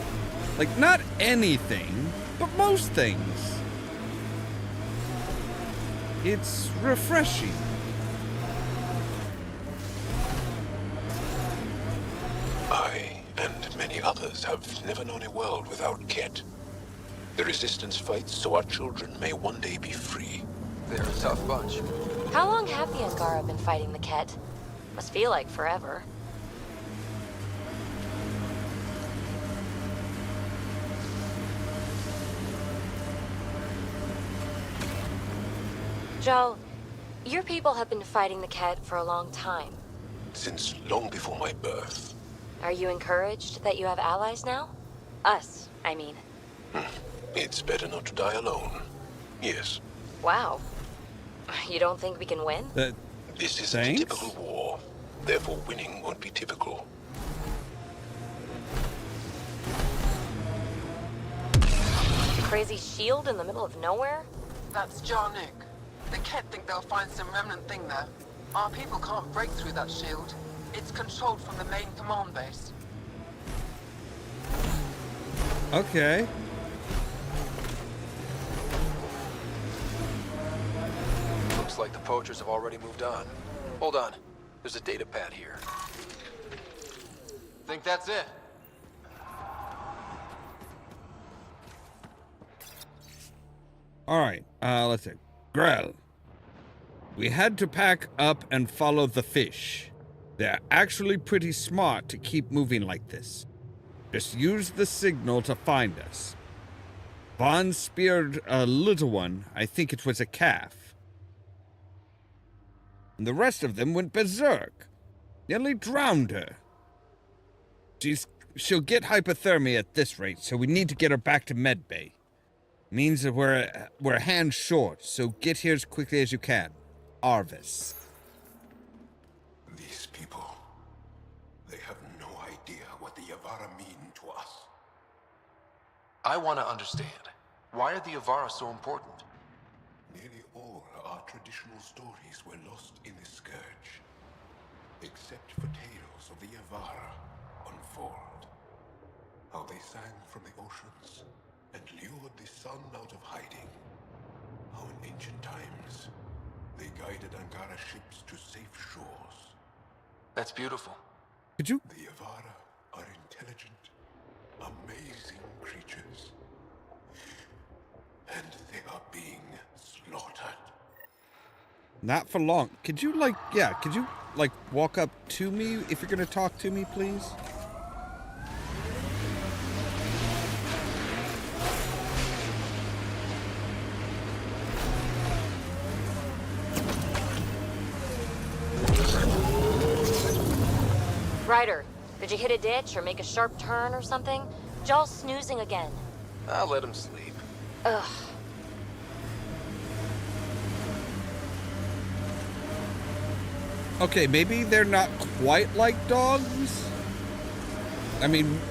Like not anything, but most things. It's refreshing. I and many others have never known a world without Ket. The Resistance fights so our children may one day be free. They're a tough bunch. How long have the Angara been fighting the Ket? Must feel like forever. Joe, your people have been fighting the Ket for a long time. Since long before my birth. Are you encouraged that you have allies now? Us, I mean. It's better not to die alone. Yes. Wow. You don't think we can win? This isn't a typical war. Therefore, winning won't be typical. Crazy shield in the middle of nowhere? That's Jarnik. The Ket think they'll find some remnant thing there. Our people can't break through that shield. It's controlled from the main command base. Okay. Looks like the poachers have already moved on. Hold on. There's a data pad here. Think that's it? All right, let's see. Grell. We had to pack up and follow the fish. They're actually pretty smart to keep moving like this. Just use the signal to find us. Vaughn speared a little one. I think it was a calf. And the rest of them went berserk. Nearly drowned her. She'll get hypothermia at this rate, so we need to get her back to medbay. Means that we're a hand short, so get here as quickly as you can. Arvis. These people, they have no idea what Yavara mean to us? I want to understand. Why are the Yavara so important? Nearly all our traditional stories were lost in the Scourge. Except for tales of the Yavara unfold. How they sang from the oceans and lured the sun out of hiding. How in ancient times they guided Angara ships to safe shores. That's beautiful. Could you? The Yavara are intelligent, amazing creatures. And they are being slaughtered. Not for long. Could you walk up to me if you're gonna talk to me, please? Ryder, did you hit a ditch or make a sharp turn or something? Jaw's snoozing again. I'll let him sleep. Ugh. Okay, maybe they're not quite like dogs. I mean,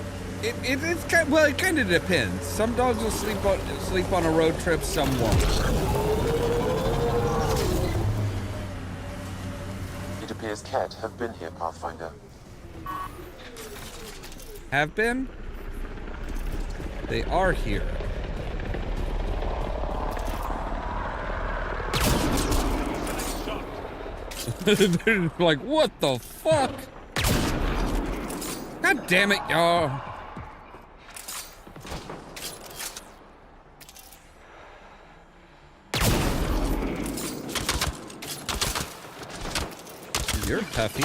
it's kind. Well, it kind of depends. Some dogs will sleep on a road trip. Some won't. It appears Ket have been here, Pathfinder. Have been? They are here. They're like, what the fuck? God damn it, y'all. You're toughy.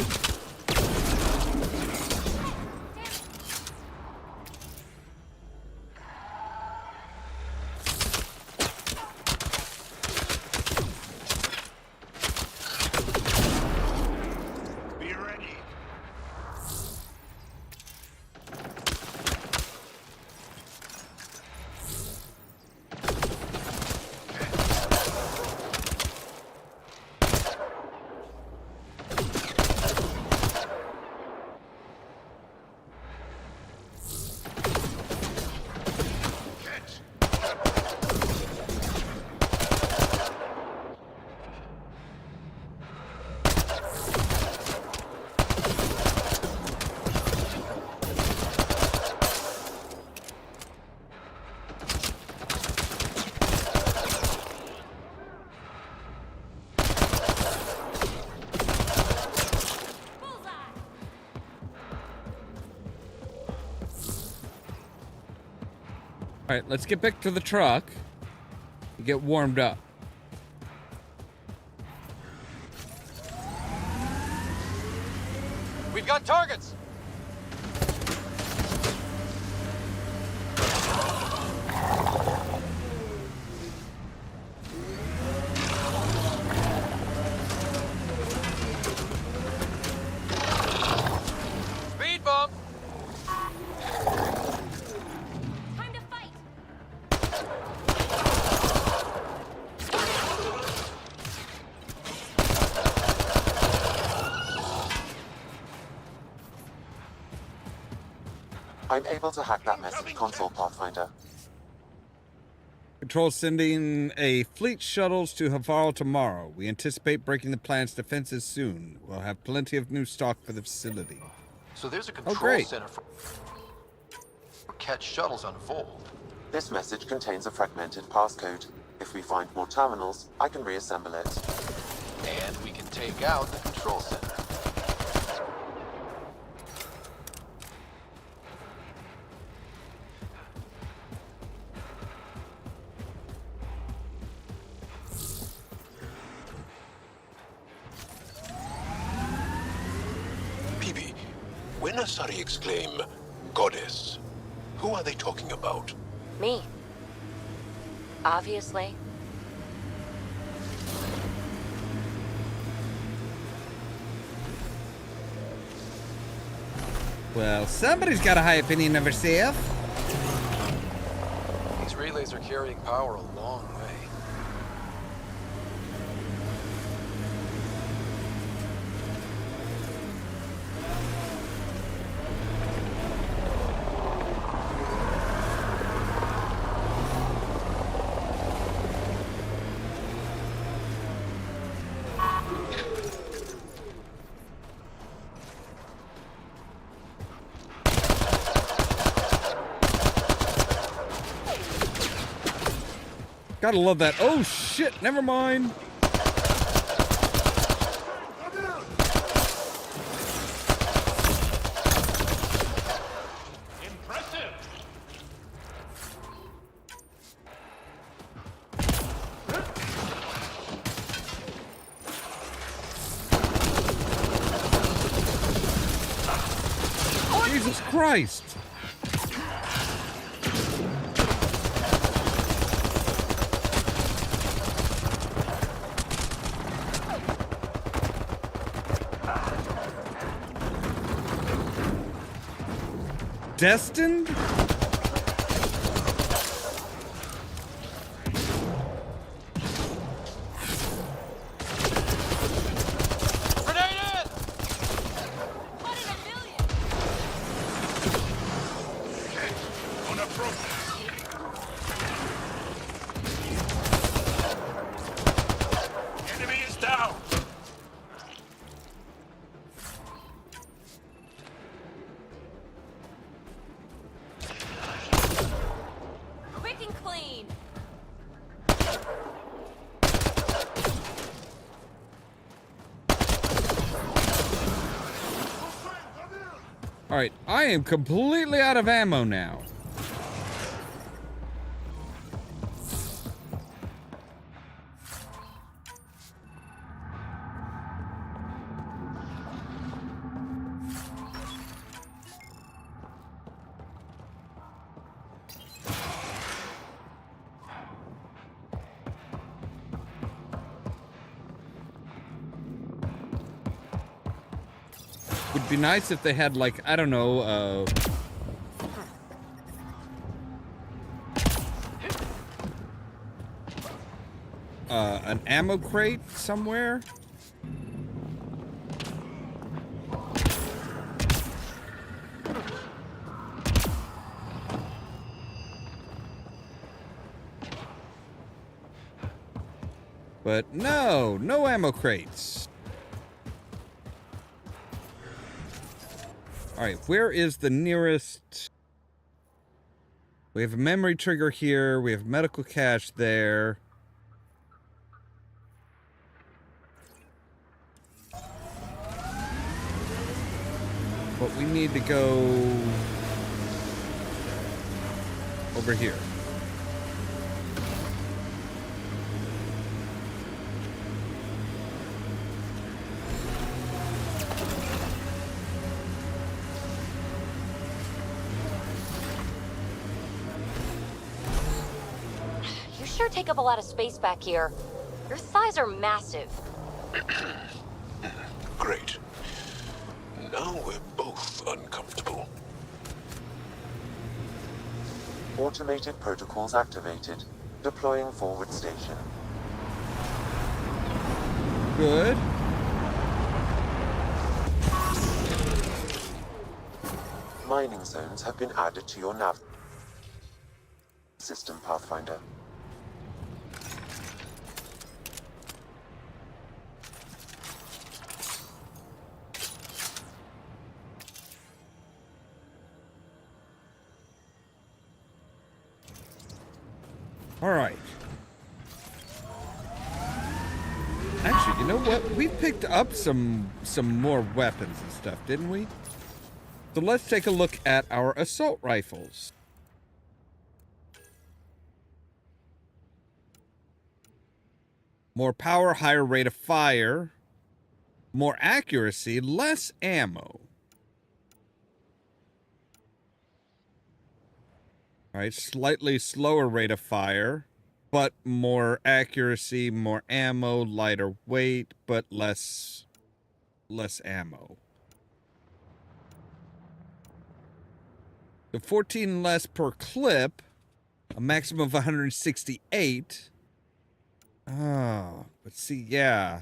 All right, let's get back to the truck and get warmed up. We've got targets! Speed bump! Time to fight! I'm able to hack that message console, Pathfinder. Control sending a fleet shuttles to Havaro tomorrow. We anticipate breaking the planet's defenses soon. We'll have plenty of new stock for the facility. So there's a control great. center for catch shuttles unfold. This message contains a fragmented passcode. If we find more terminals, I can reassemble it. And we can take out the control center. PB, when Asari exclaim, Goddess, who are they talking about? Me. Obviously. Well, somebody's got a high opinion of herself. These relays are carrying power a long way. Gotta love that. Oh shit, never mind. Impressive. Jesus Christ. Destined? On approach. Enemy is down. Quick and clean. All right, I am completely out of ammo now. Would be nice if they had, like, I don't know, an ammo crate somewhere. But no, no ammo crates. All right, where is the nearest? We have a memory trigger here. We have medical cache there. But we need to go over here. You sure take up a lot of space back here. Your thighs are massive. Great. Now we're both uncomfortable. Automated protocols activated. Deploying forward station. Good. Mining zones have been added to your nav system, Pathfinder. All right. Actually, you know what? We picked up some more weapons and stuff, didn't we? So let's take a look at our assault rifles. More power, higher rate of fire. More accuracy, less ammo. All right, slightly slower rate of fire, but more accuracy, more ammo, lighter weight, but less ammo. The 14 less per clip, a maximum of 168. Oh, but see, yeah.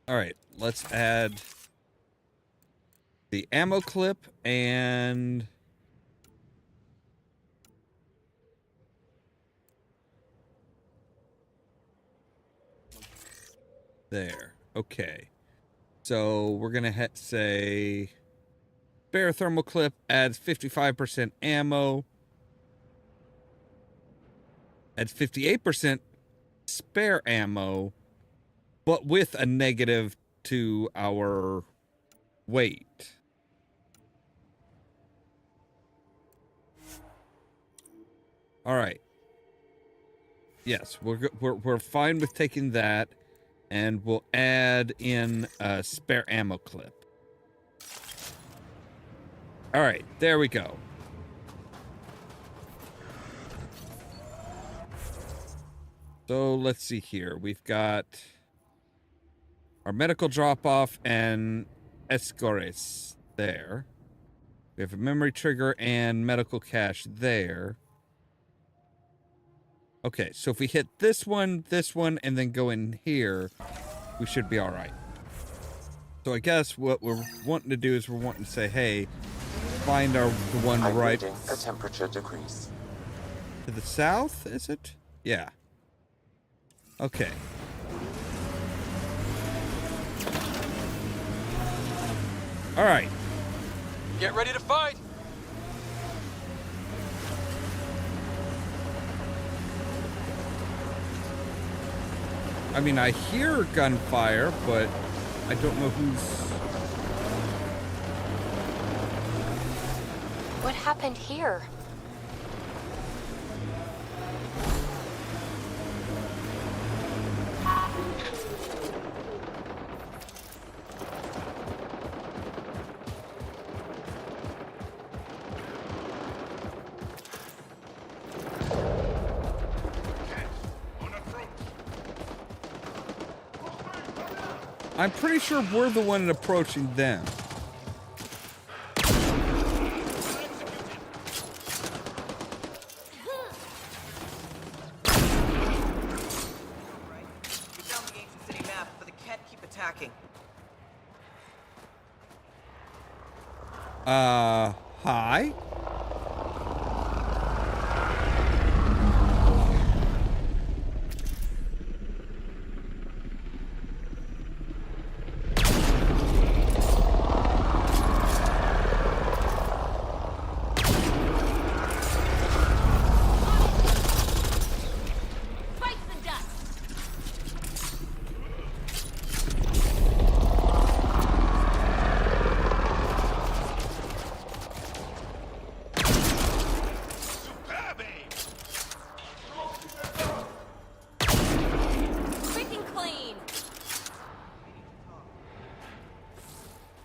All right, let's add the ammo clip and There. Okay. So we're going to say spare thermal clip adds 55% ammo. Adds 58% spare ammo, but with a negative to our weight. All right. Yes, we're fine with taking that, and we'll add in a spare ammo clip. All right, there we go. So let's see here. We've got our medical drop-off and escores there. We have a memory trigger and medical cache there. Okay, so if we hit this one, and then go in here, we should be all right. So I guess what we're wanting to do is we're wanting to say, hey, find the one I'm right... reading a temperature decrease. To the south, is it? Yeah. Okay. All right. Get ready to fight! I mean, I hear gunfire, but I don't know who's... What happened here? I'm pretty sure we're the one approaching them. Hi?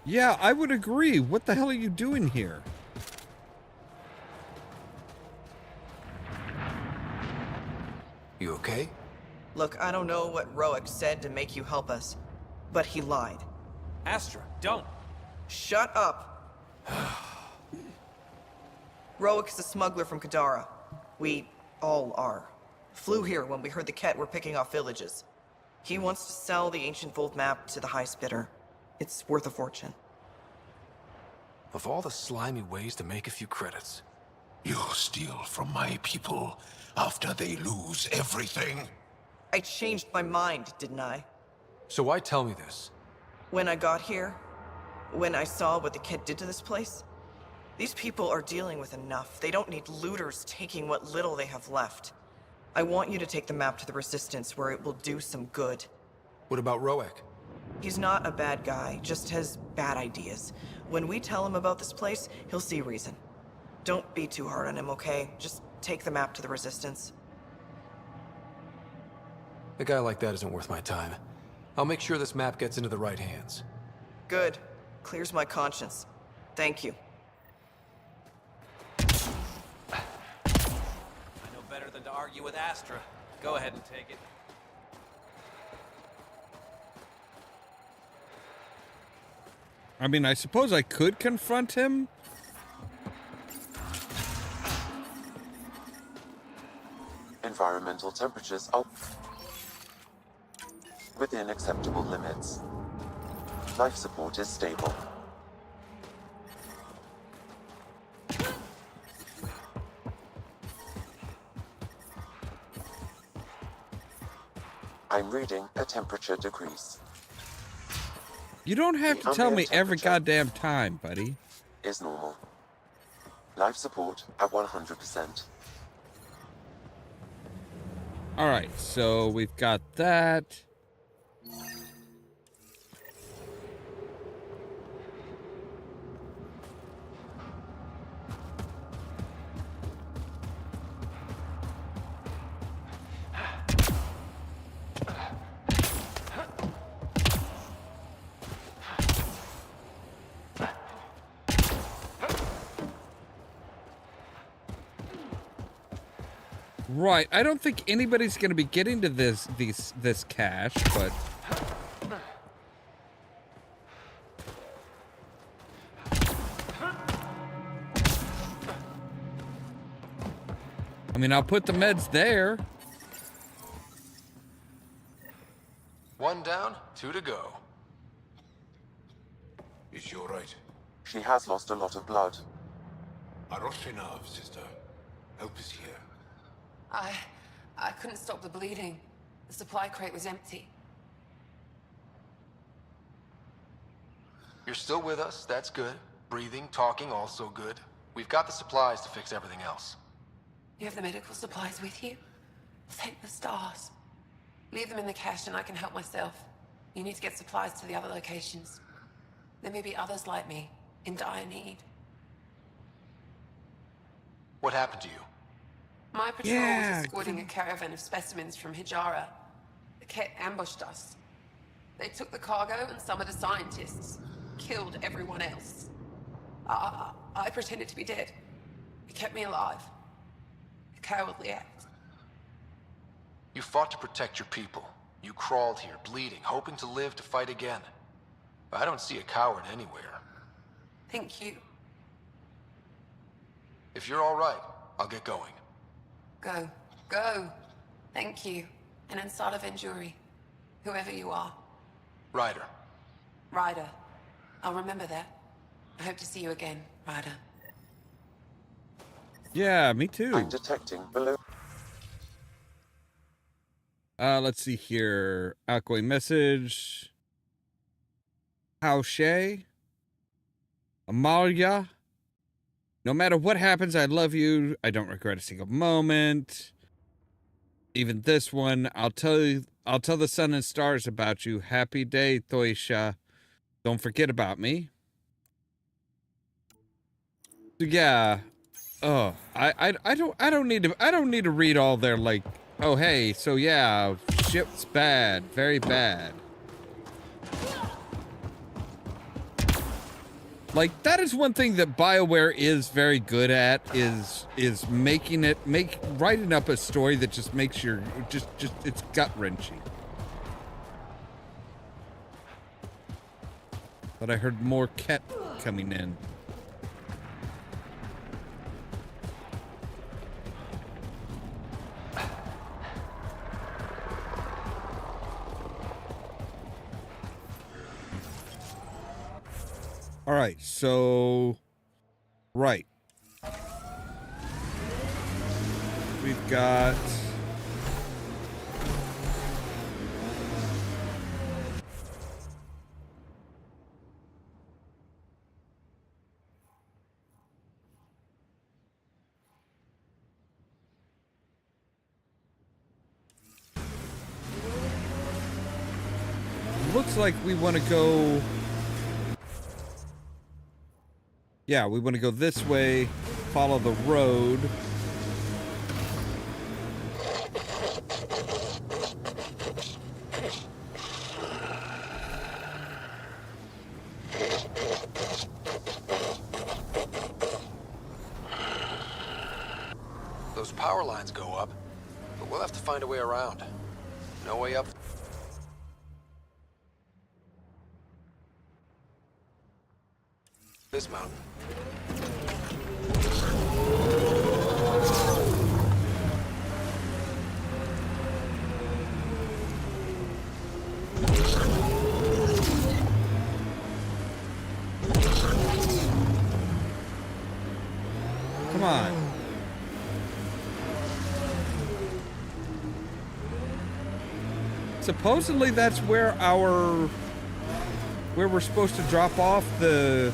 Yeah, I would agree. What the hell are you doing here? You okay? Look, I don't know what Roic said to make you help us, but he lied. Astra, don't! Shut up! Roic is a smuggler from Kadara. We all are. Flew here when we heard the Ket were picking off villages. He wants to sell the ancient Volt map to the highest bidder. It's worth a fortune. Of all the slimy ways to make a few credits. You steal from my people after they lose everything? I changed my mind, didn't I? So why tell me this? When I got here, when I saw what the Ket did to this place, these people are dealing with enough. They don't need looters taking what little they have left. I want you to take the map to the Resistance where it will do some good. What about Roic? He's not a bad guy, just has bad ideas. When we tell him about this place, he'll see reason. Don't be too hard on him, okay? Just take the map to the Resistance. A guy like that isn't worth my time. I'll make sure this map gets into the right hands. Good. Clears my conscience. Thank you. I know better than to argue with Astra. Go ahead and take it. I mean, I suppose I could confront him. Environmental temperatures are within acceptable limits. Life support is stable. I'm reading a temperature decrease. You don't have to tell me every goddamn time, buddy. Is normal. Life support at 100%. Alright, so we've got that. Right, I don't think anybody's going to be getting to this cache, but I mean, I'll put the meds there. 1 down, 2 to go. Is she all right? She has lost a lot of blood. Aroshenav, sister. Help is here. I couldn't stop the bleeding. The supply crate was empty. You're still with us, that's good. Breathing, talking, also good. We've got the supplies to fix everything else. You have the medical supplies with you? Thank the stars. Leave them in the cache and I can help myself. You need to get supplies to the other locations. There may be others like me, in dire need. What happened to you? My patrol was escorting a caravan of specimens from Hijara. The Ket ambushed us. They took the cargo and some of the scientists. Killed everyone else. I pretended to be dead. It kept me alive. A cowardly act. You fought to protect your people. You crawled here, bleeding, hoping to live to fight again. But I don't see a coward anywhere. Thank you. If you're all right, I'll get going. Go. Go. Thank you. And Ansata Venjuri. Whoever you are. Ryder. Ryder. I'll remember that. I hope to see you again, Ryder. Yeah, me too. I'm detecting below. Let's see here. Outgoing message. How Shay? Amalia? No matter what happens, I love you. I don't regret a single moment. Even this one, I'll tell the sun and stars about you. Happy day, Thoisha. Don't forget about me. So yeah. Oh, I don't need to read all their like, oh hey, so yeah, ship's bad, very bad. Like, that is one thing that BioWare is very good at, is writing up a story that just makes your, it's gut-wrenching. But I heard more Ket coming in. All right, so, right. We've got... Looks like we want to go... Yeah, we want to go this way, follow the road. Those power lines go up, but we'll have to find a way around. No way up. This mountain. Come on. Supposedly that's where we're supposed to drop off a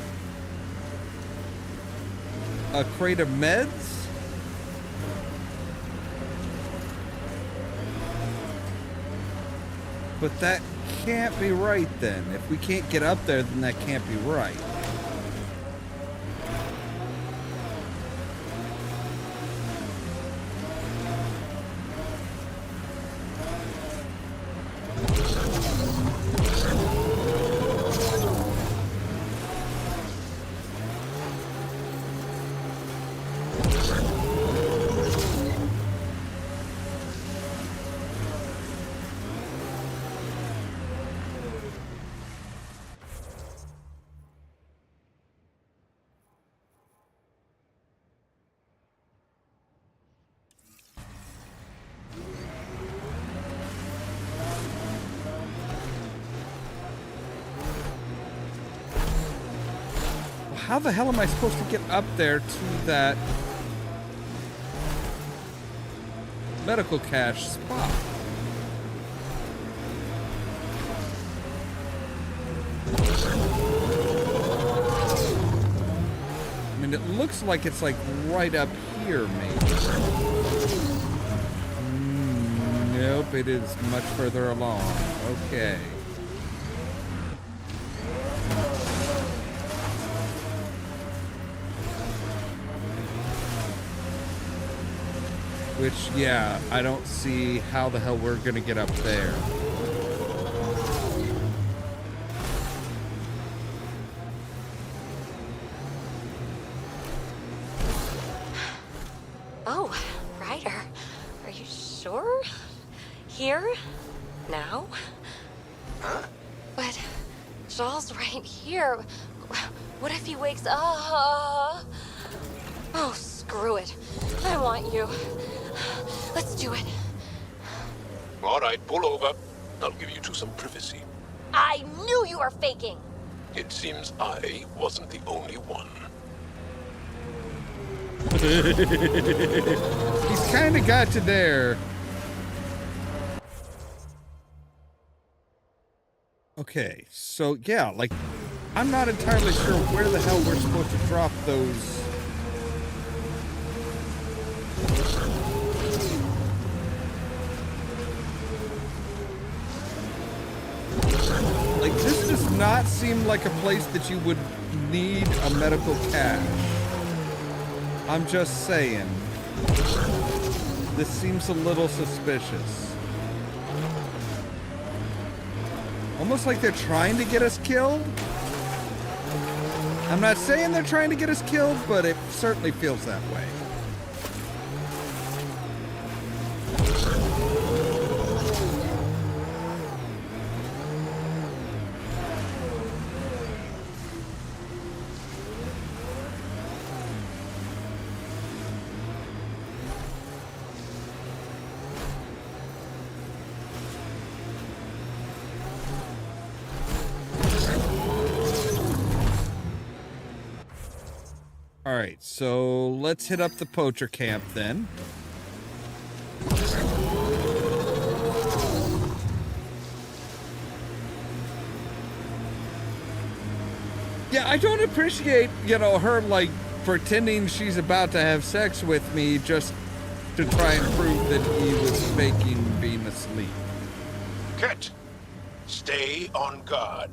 crate of meds. But that can't be right then. If we can't get up there, then that can't be right. How the hell am I supposed to get up there to that medical cache spot? I mean, it looks like it's like right up here, maybe. Nope, it is much further along. Okay. Which, yeah, I don't see how the hell we're gonna get up there. Oh, Ryder, are you sure? Here? Now? Huh? But Joel's right here. What if he wakes up? Oh, screw it. I want you. Let's do it. All right, pull over. I'll give you two some privacy. I knew you were faking. It seems I wasn't the only one. He's kind of got you there. Okay, so yeah, like, I'm not entirely sure where the hell we're supposed to drop those. Like, this does not seem like a place that you would need a medical cache. I'm just saying. This seems a little suspicious. Almost like they're trying to get us killed. I'm not saying they're trying to get us killed, but it certainly feels that way. All right, so let's hit up the poacher camp then. Yeah, I don't appreciate, her, like, pretending she's about to have sex with me just to try and prove that he was faking being asleep. Ket, stay on guard.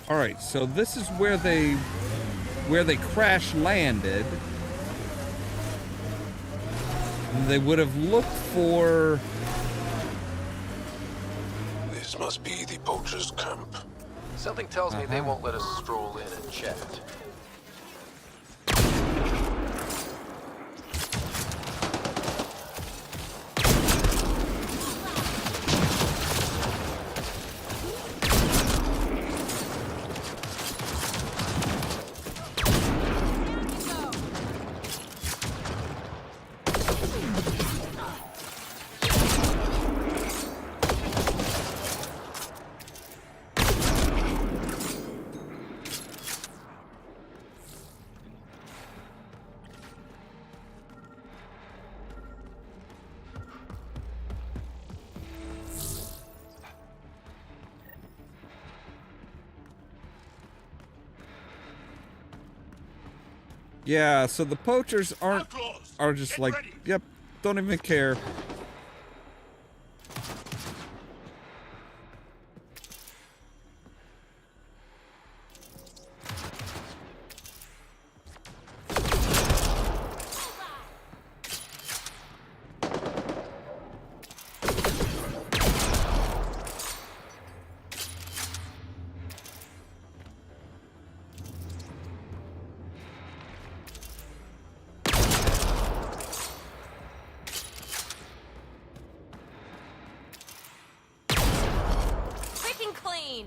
All right, so this is where they crash landed. They would have looked for... This must be the poacher's camp. Something tells me they won't let us stroll in and chat. Yeah, so the poachers are just like, yep, don't even care. Clean.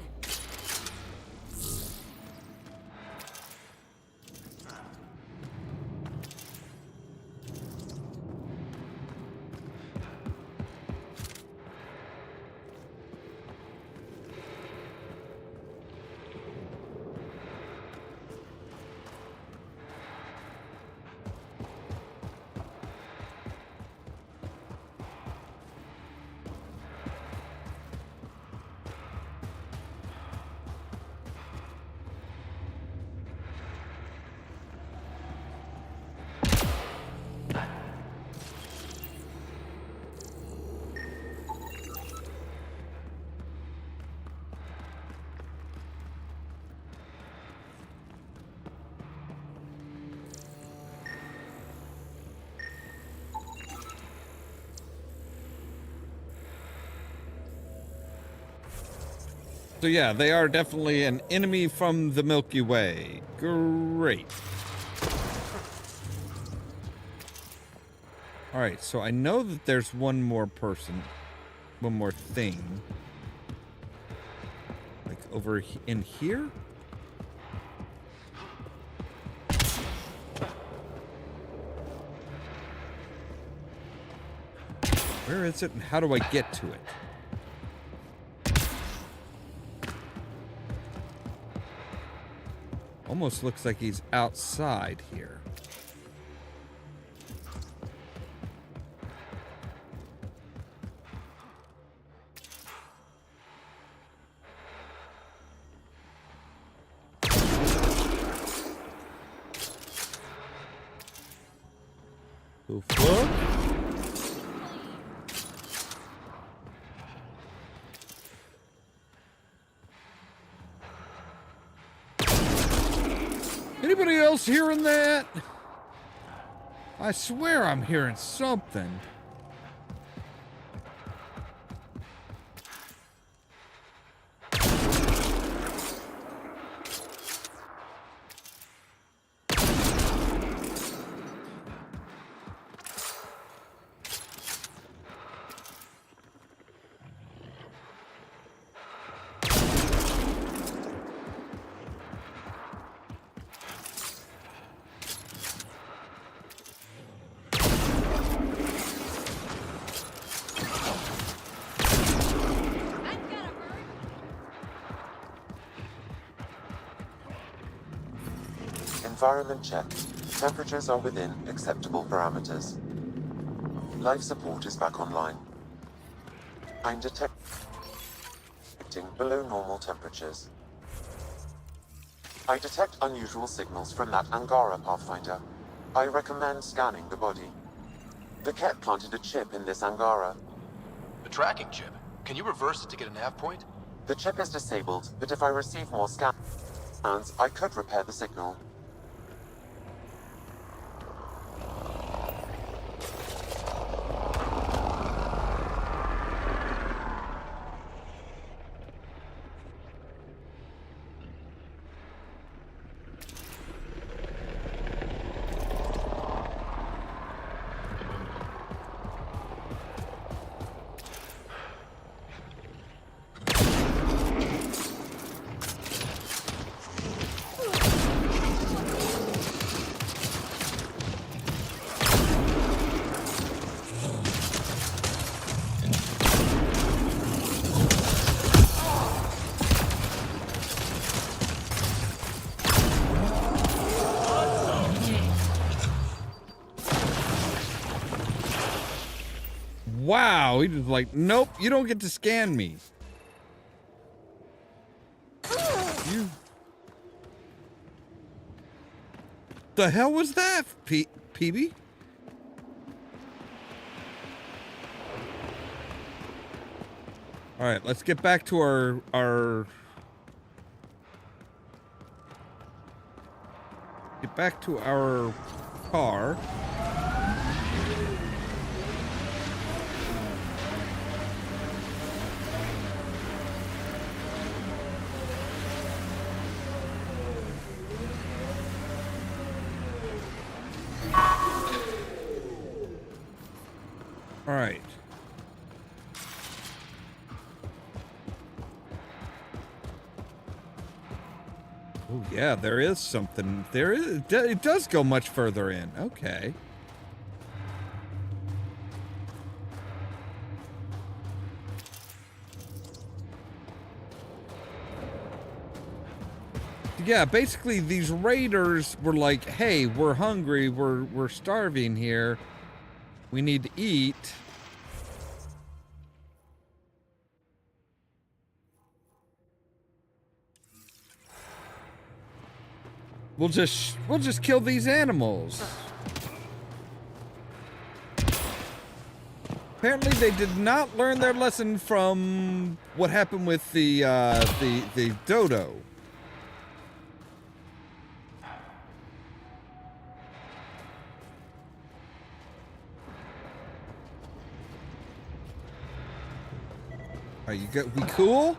So yeah, they are definitely an enemy from the Milky Way. Great. Alright, so I know that there's one more person. One more thing. Like over in here? Where is it and how do I get to it? Almost looks like he's outside here. The fuck? Anybody else hearing that? I swear I'm hearing something. Environment check. Temperatures are within acceptable parameters. Life support is back online. I'm detecting below normal temperatures. I detect unusual signals from that Angara Pathfinder. I recommend scanning the body. The Ket planted a chip in this Angara. A tracking chip? Can you reverse it to get a nav point? The chip is disabled, but if I receive more scans, I could repair the signal. wow. He was like, nope, you don't get to scan me. You. The hell was that, PB? All right, let's get back to our get back to our car. All right. Oh yeah, there is something. There is. It does go much further in. Okay. Yeah, basically these raiders were like, "Hey, we're hungry. We're starving here. We need to eat." We'll just kill these animals. Apparently they did not learn their lesson from what happened with the dodo. Are you good? We cool?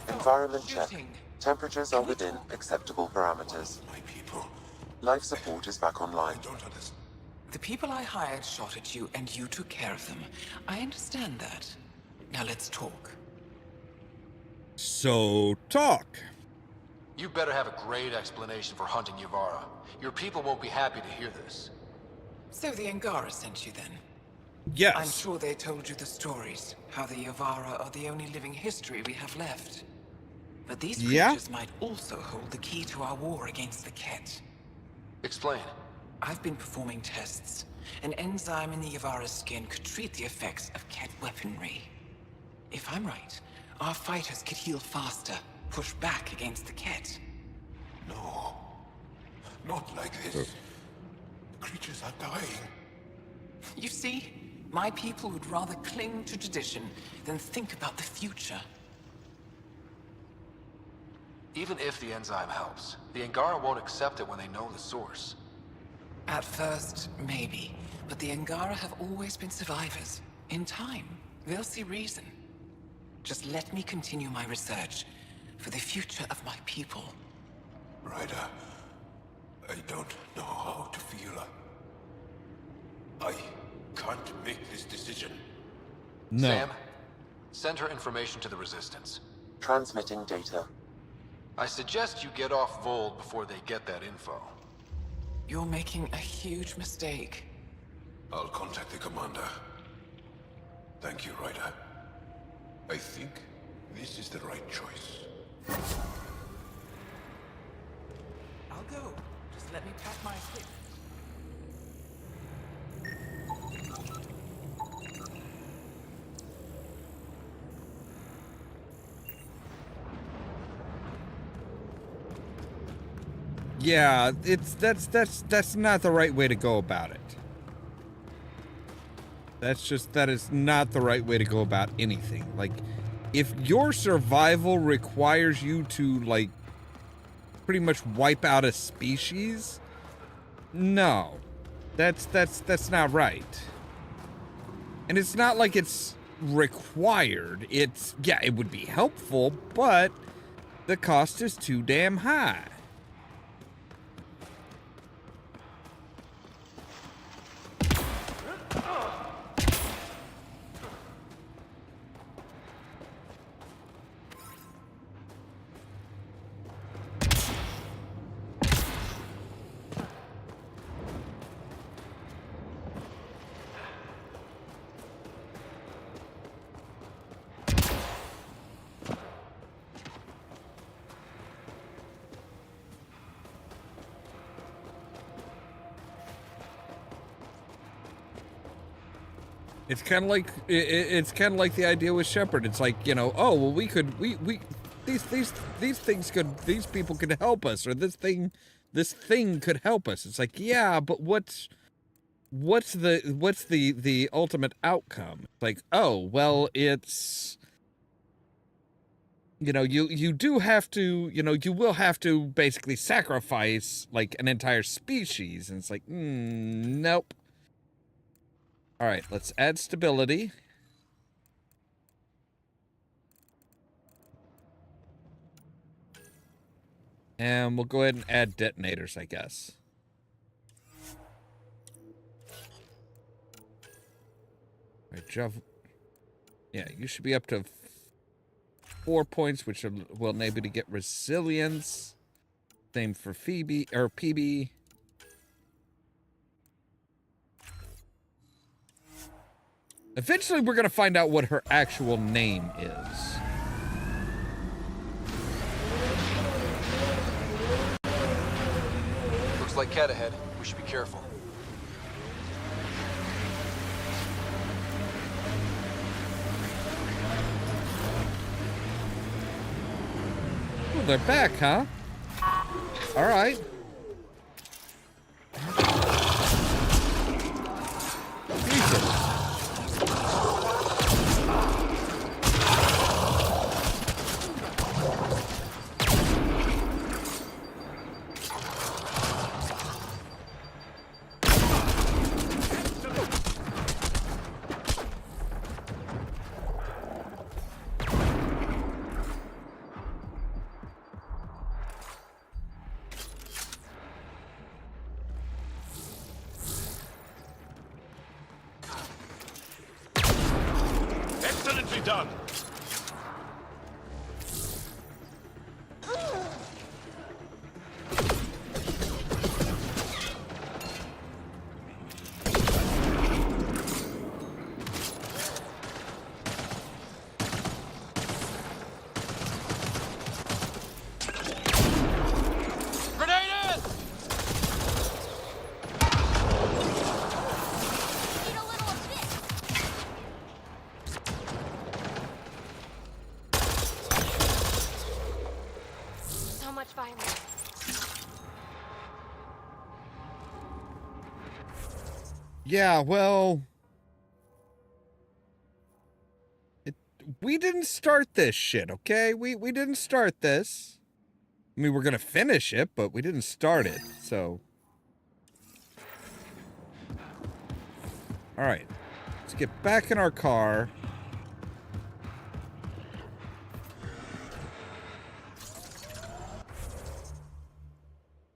Environment check. Temperatures are within acceptable parameters. My people. Life support is back online. The people I hired shot at you, and you took care of them. I understand that. Now let's talk. So, talk. You better have a great explanation for hunting Yavara. Your people won't be happy to hear this. So the Angara sent you then? Yes. I'm sure they told you the stories, how the Yavara are the only living history we have left. But these creatures might also hold the key to our war against the Ket. Explain. I've been performing tests. An enzyme in the Yavara's skin could treat the effects of Ket weaponry. If I'm right, our fighters could heal faster, push back against the Ket. No. Not like this. The creatures are dying. You see, my people would rather cling to tradition than think about the future. Even if the enzyme helps, the Angara won't accept it when they know the source. At first, maybe. But the Angara have always been survivors. In time, they'll see reason. Just let me continue my research for the future of my people. Ryder, I don't know how to feel. I can't make this decision. No. Sam, send her information to the Resistance. Transmitting data. I suggest you get off Vold before they get that info. You're making a huge mistake. I'll contact the commander. Thank you, Ryder. I think this is the right choice. I'll go. Just let me pack my equipment. Yeah, that's not the right way to go about it. That is not the right way to go about anything. Like, if your survival requires you to, like, pretty much wipe out a species, no. That's not right. And it's not like it's required. It's, yeah, it would be helpful, but the cost is too damn high. It's kind of like it's kind of like the idea with Shepard. It's like, you know, oh well, we these people could help us, or this thing could help us. It's like, yeah, but what's the ultimate outcome? It's like, oh well, it's, you know, you do have to, you know, you will have to basically sacrifice like an entire species, and it's like, nope. All right, let's add stability. And we'll go ahead and add detonators, I guess. All right, yeah, you should be up to 4 points, which will enable you to get resilience. Same for Phoebe, or PB. Eventually, we're going to find out what her actual name is. Looks like Cat ahead. We should be careful. Oh, they're back, huh? All right. Jesus. Excellently done. Yeah, well, we didn't start this shit, okay? We didn't start this. I mean, we're gonna finish it, but we didn't start it, so. All right, let's get back in our car.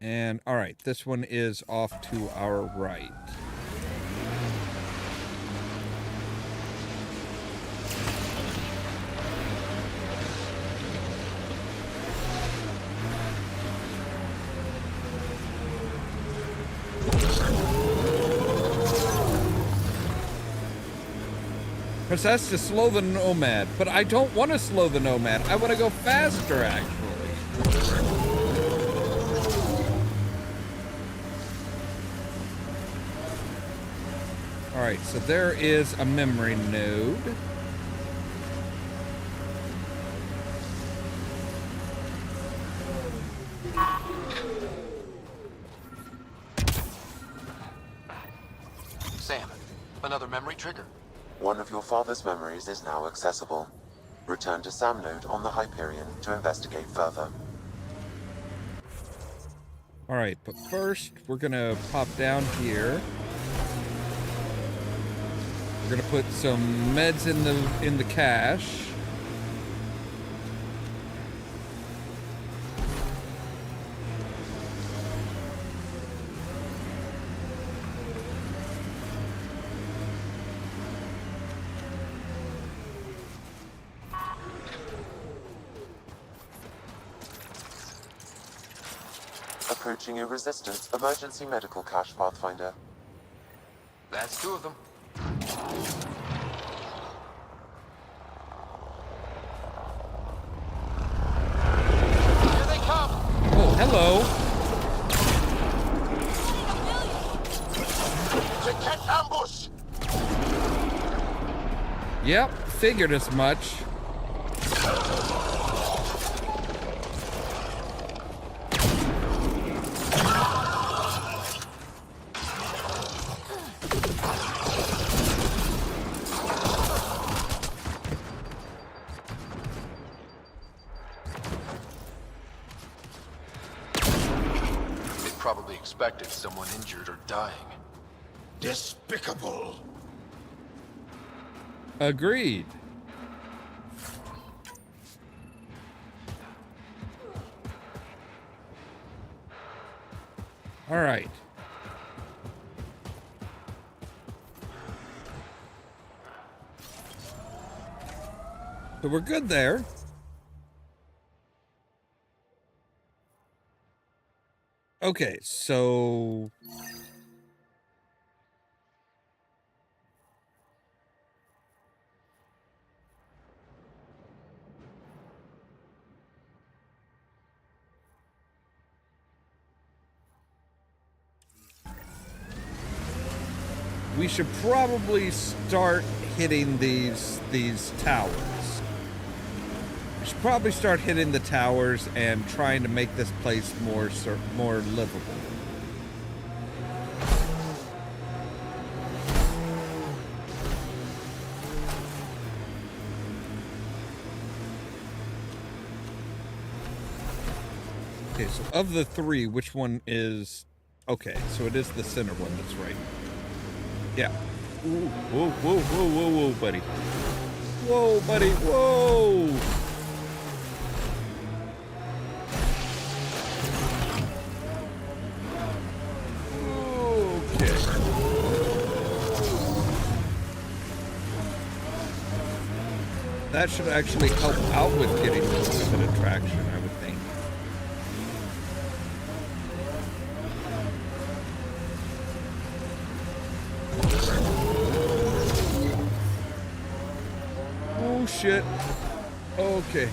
And, all right, this one is off to our right. Press S to slow the Nomad, but I don't want to slow the Nomad. I want to go faster, actually. All right, so there is a memory node. Sam, another memory trigger. One of your father's memories is now accessible. Return to Sam Node on the Hyperion to investigate further. All right, but first we're gonna pop down here. We're gonna put some meds in the cache. Approaching a resistance emergency medical cache, Pathfinder. That's two of them. Here they come! Oh, hello. To catch ambush! Yep, figured as much. They probably expected someone injured or dying. Despicable. Agreed. All right. So we're good there. Okay, so we should probably start hitting these towers. We should probably start hitting the towers and trying to make this place more livable. Okay, so of the three, which one is... Okay, so it is the center one that's right. Yeah. Ooh, whoa, whoa, whoa, whoa, whoa, buddy. Whoa, buddy, whoa! Okay. That should actually help out with getting a little bit of traction, I would think. Oh shit. Okay.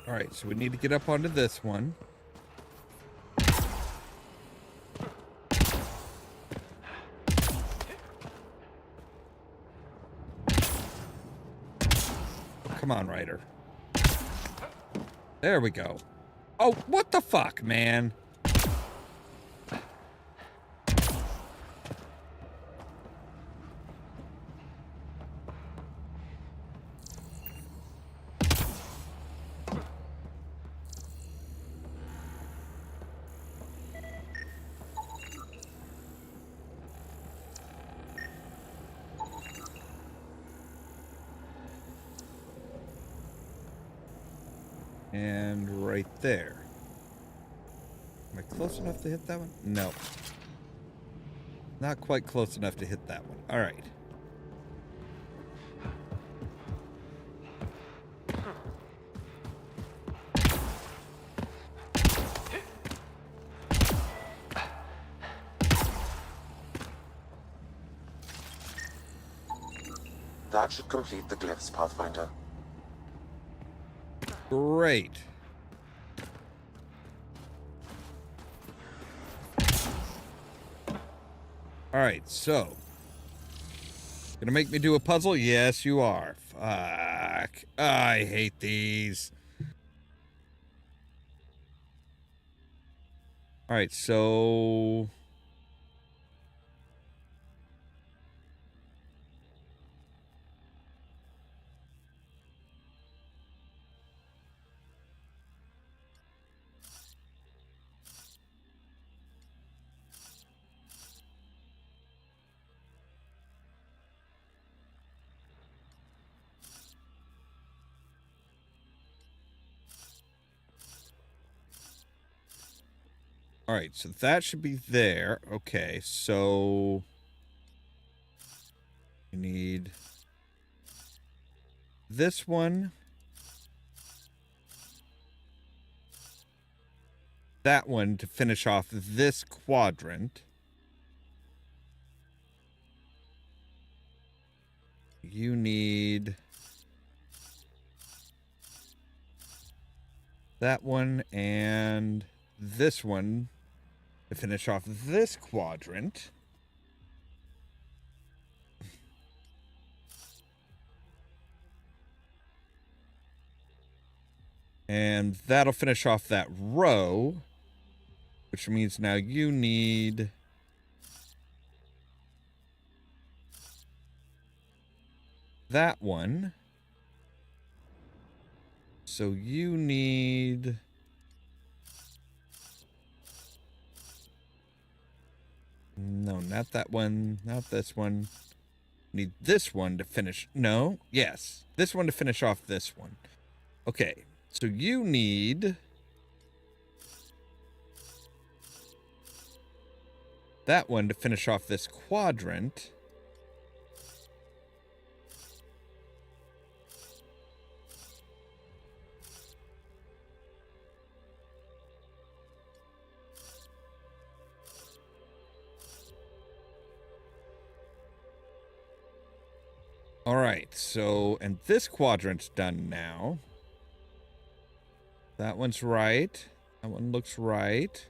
All right, so we need to get up onto this one. Come on, Ryder. There we go. Oh, what the fuck, man? And right there. Am I close enough to hit that one? No. Not quite close enough to hit that one. All right. That should complete the glyphs, Pathfinder. Great. All right, so. Gonna make me do a puzzle? Yes, you are. Fuck. I hate these. All right, so. All right, so that should be there. Okay, so we need this one, that one to finish off this quadrant. you need that one and this one to finish off this quadrant. And that'll finish off that row, which means now you need that one. So you need no, not that one, not this one. Need this one to finish. No, yes, this one to finish off this one. Okay, so you need that one to finish off this quadrant. All right, so, and this quadrant's done now. That one's right. That one looks right.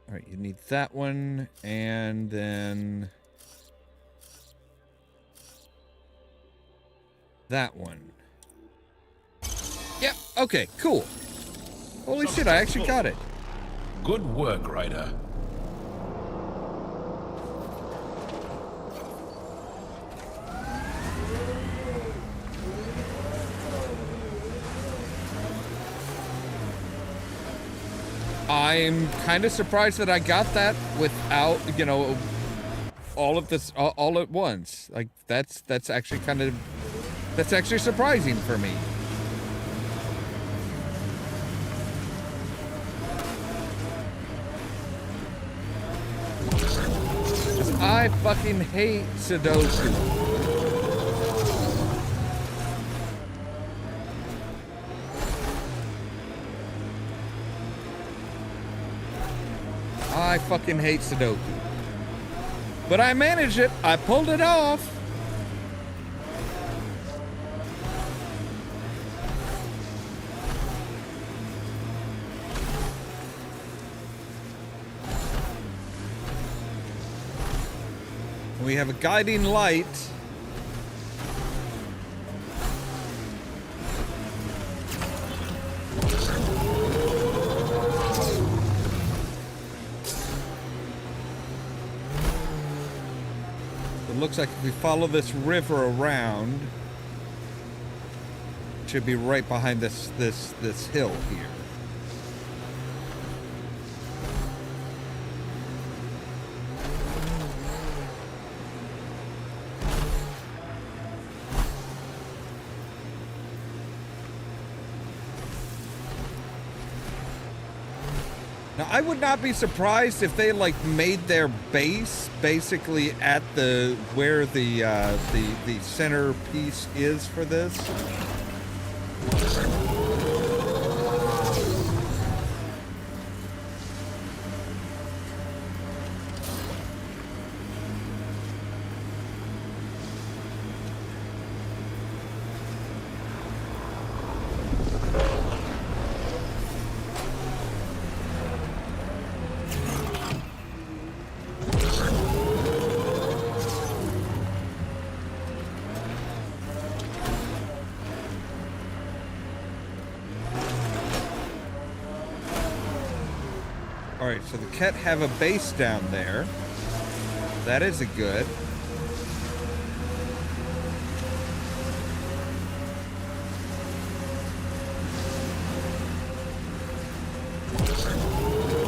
All right, you need that one, and then that one. Yep, okay, cool. Holy shit, I actually got it. Good work, Ryder. I'm kind of surprised that I got that without, you know, all of this all at once. Like that's actually that's actually surprising for me. I fucking hate Sudoku. I fucking hate Sudoku. But I managed it. I pulled it off. We have a guiding light. It looks like if we follow this river around, it should be right behind this hill here. Now, I would not be surprised if they like made their base basically at the where the centerpiece is for this. Alright, so the Ket have a base down there. That is a good.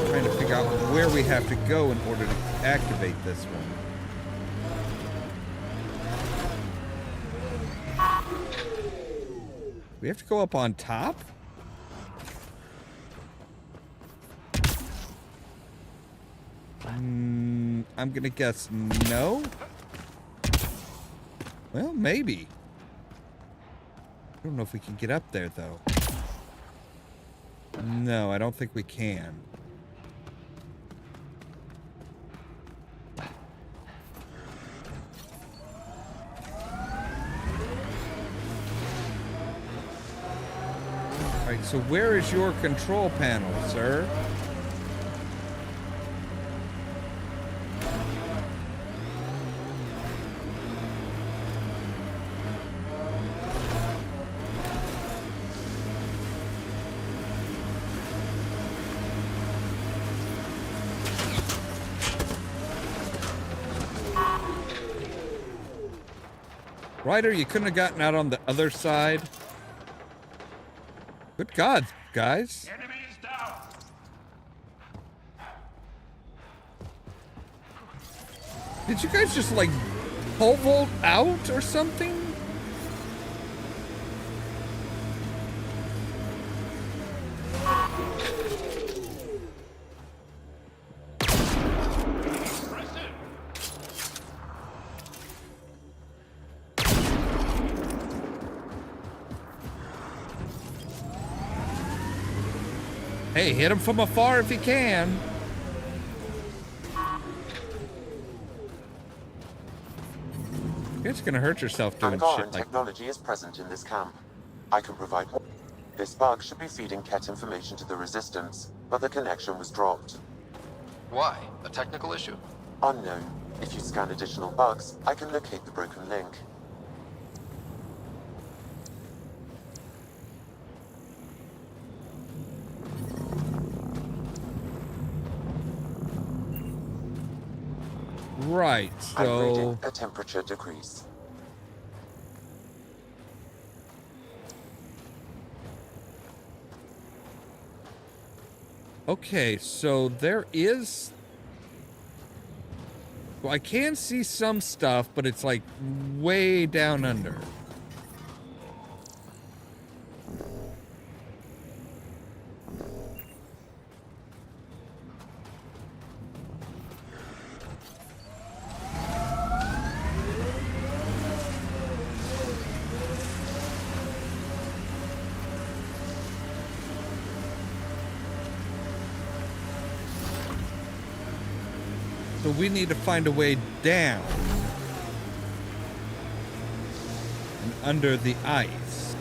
Trying to figure out where we have to go in order to activate this one. We have to go up on top? I'm gonna guess no. Well, maybe. I don't know if we can get up there, though. No, I don't think we can. Alright, so where is your control panel, sir? Ryder, you couldn't have gotten out on the other side. Good God, guys. Enemy is down. Did you guys just like pole vault out or something? Hey, hit him from afar if you can. You're just gonna hurt yourself doing Angaran shit like technology is present in this camp. I can provide more. This bug should be feeding Ket information to the Resistance, but the connection was dropped. Why? A technical issue? Unknown. If you scan additional bugs, I can locate the broken link. Right, I'm so reading a temperature decrease. okay, so there is. Well, I can see some stuff, but it's like way down under. So we need to find a way down and under the ice.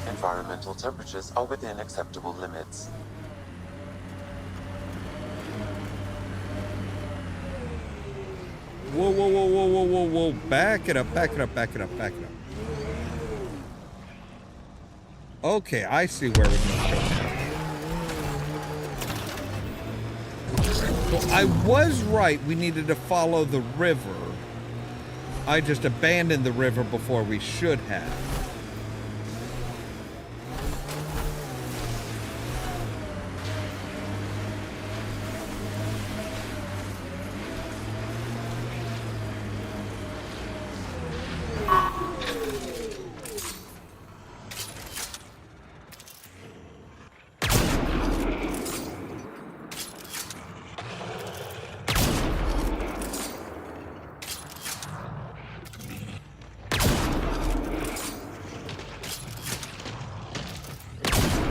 Environmental temperatures are within acceptable limits. Whoa, whoa, whoa, whoa, whoa, whoa, whoa. Back it up, back it up, back it up, back it up. Okay, I see where we need to go. So I was right, we needed to follow the river. I just abandoned the river before we should have.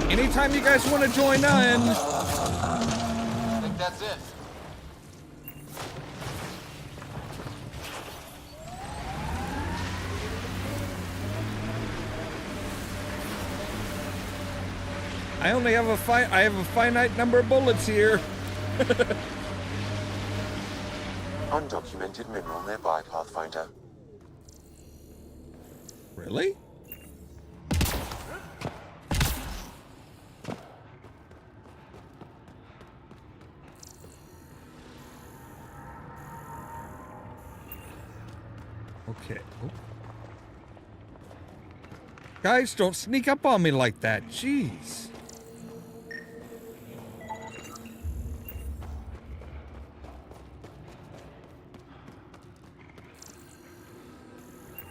Anytime you guys want to join in. I think that's it. I only have a finite number of bullets here. Undocumented mineral nearby, Pathfinder. Really? Okay. Oh. Guys, don't sneak up on me like that. Jeez.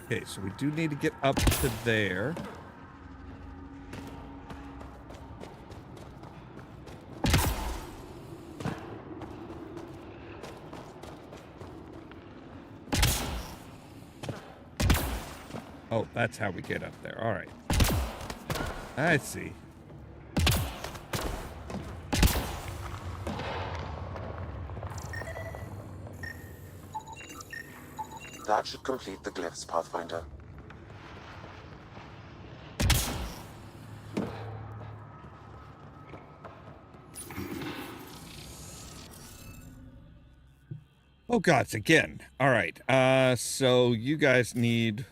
Okay, so we do need to get up to there. Oh, that's how we get up there. All right. I see. That should complete the glyphs, Pathfinder. Oh, gods, again. All right. So you guys need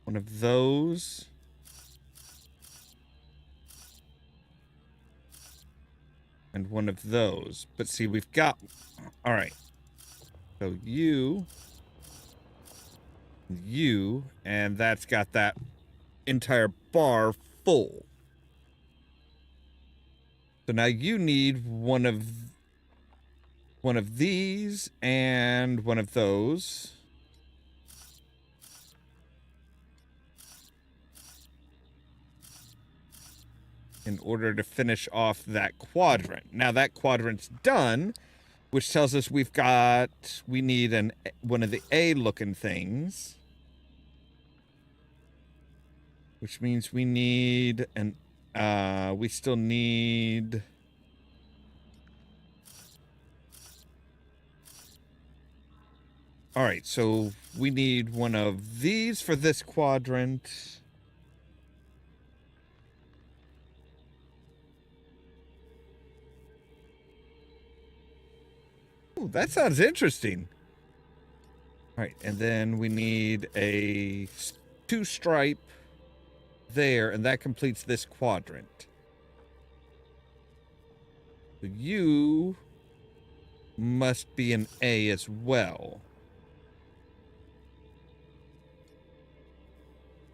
one of those. And one of those. But see, we've got... All right. So you, and that's got that entire bar full. So now you need one of these and one of those. In order to finish off that quadrant. Now that quadrant's done, which tells us we need one of the A-looking things. Which means we need we still need... All right, so we need one of these for this quadrant. Ooh, that sounds interesting. All right, and then we need a 2-stripe there, and that completes this quadrant. So you must be an A as well.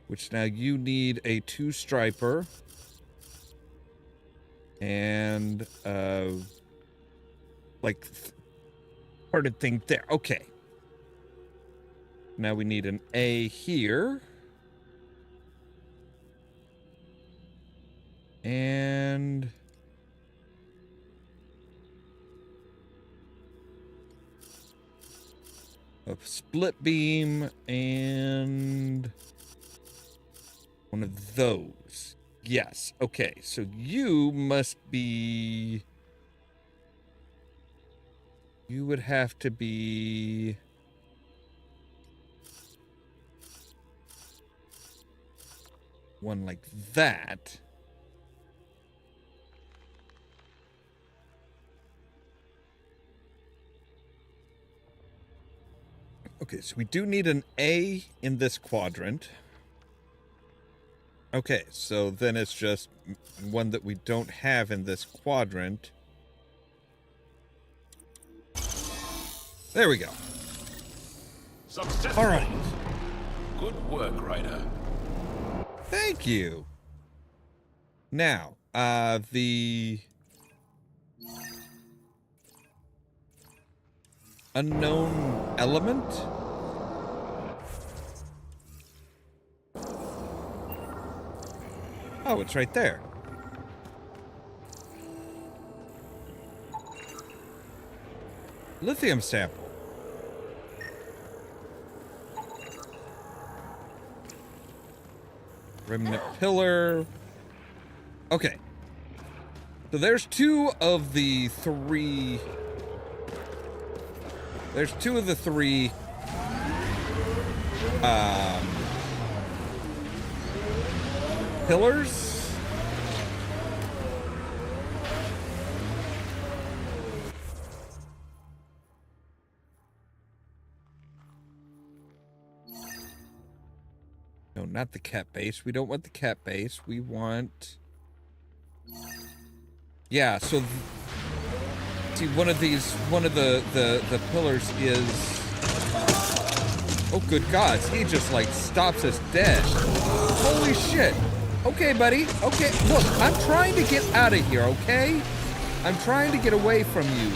Which now you need a 2-striper. And, like, hard to think there. Okay. Now we need an A here. And... a split beam and... one of those. Yes. Okay. So you must be... you would have to be... one like that. Okay, so we do need an A in this quadrant. Okay, so then it's just one that we don't have in this quadrant. There we go. Successful. All right. Good work, Ryder. Thank you. Now, the unknown element. Oh, it's right there. Lithium sample. Remnant pillar. Okay. So there's 2 of the 3. There's 2 of the 3 pillars. No, not the cat base. We don't want the cat base. We want... yeah, so... see, one of the pillars is... oh, good gods. He just, like, stops us dead. Holy shit. Okay, buddy. Okay, look, I'm trying to get out of here, okay? I'm trying to get away from you.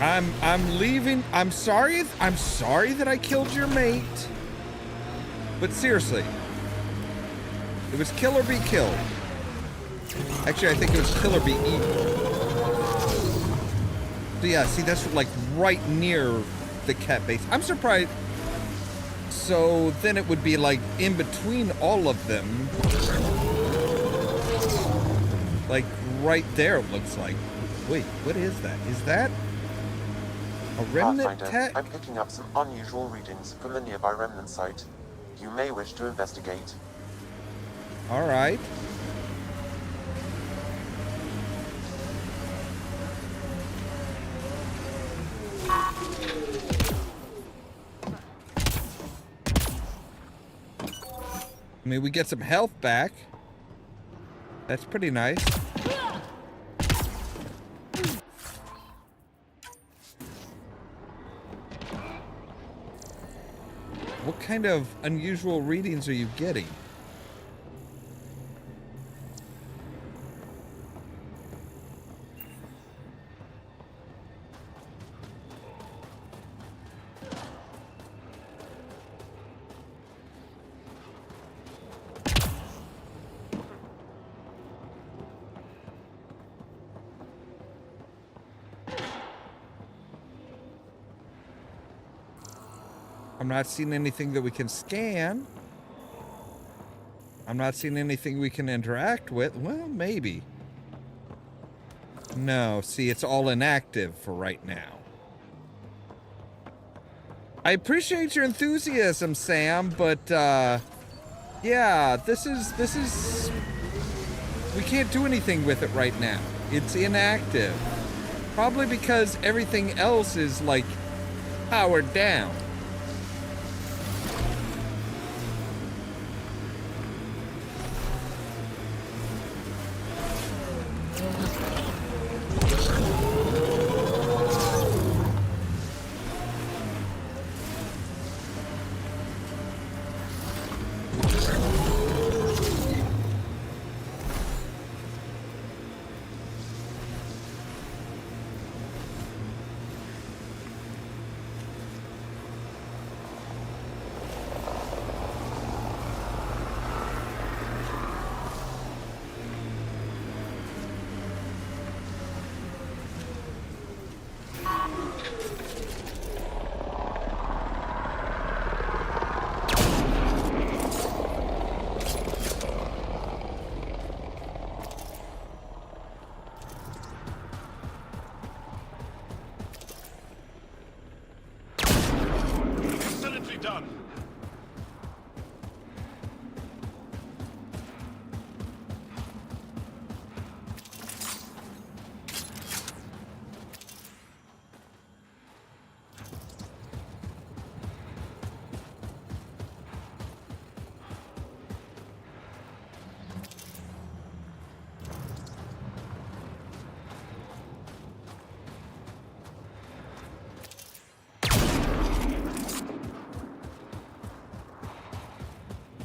I'm leaving. I'm sorry that I killed your mate. But seriously, it was kill or be killed. Actually, I think it was kill or be eaten. So yeah, see, that's like right near the cat base. I'm surprised. So then it would be like in between all of them. Like right there, it looks like. Wait, what is that? Is that a remnant tech? I'm picking up some unusual readings from the nearby remnant site. You may wish to investigate. All right. I mean, we get some health back. That's pretty nice. What kind of unusual readings are you getting? I'm not seeing anything that we can scan. I'm not seeing anything we can interact with. Well, maybe. No, see, it's all inactive for right now. I appreciate your enthusiasm, Sam, but, yeah, this is... We can't do anything with it right now. It's inactive. Probably because everything else is, like, powered down. Excellently done.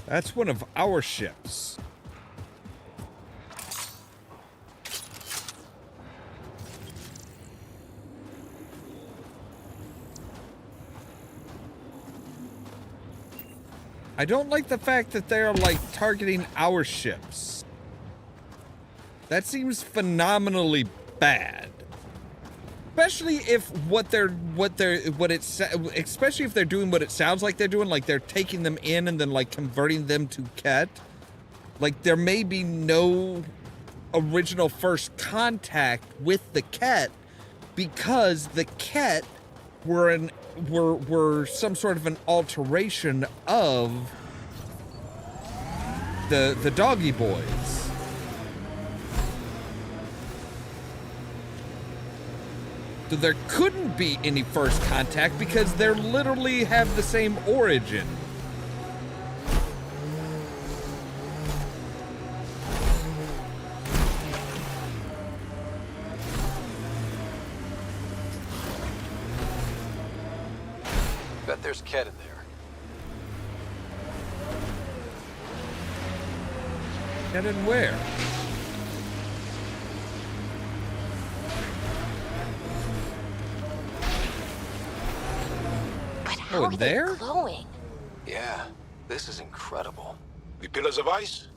That's one of our ships. I don't like the fact that they're, like, targeting our ships. That seems phenomenally bad. Especially if especially if they're doing what it sounds like they're doing, like they're taking them in and then like converting them to Ket. Like there may be no original first contact with the Ket because the Ket were some sort of an alteration of the doggy boys. So there couldn't be any first contact because they literally have the same origin. Bet there's Ket in there. Ket in where? How are they glowing? Yeah, this is incredible. The pillars of ice?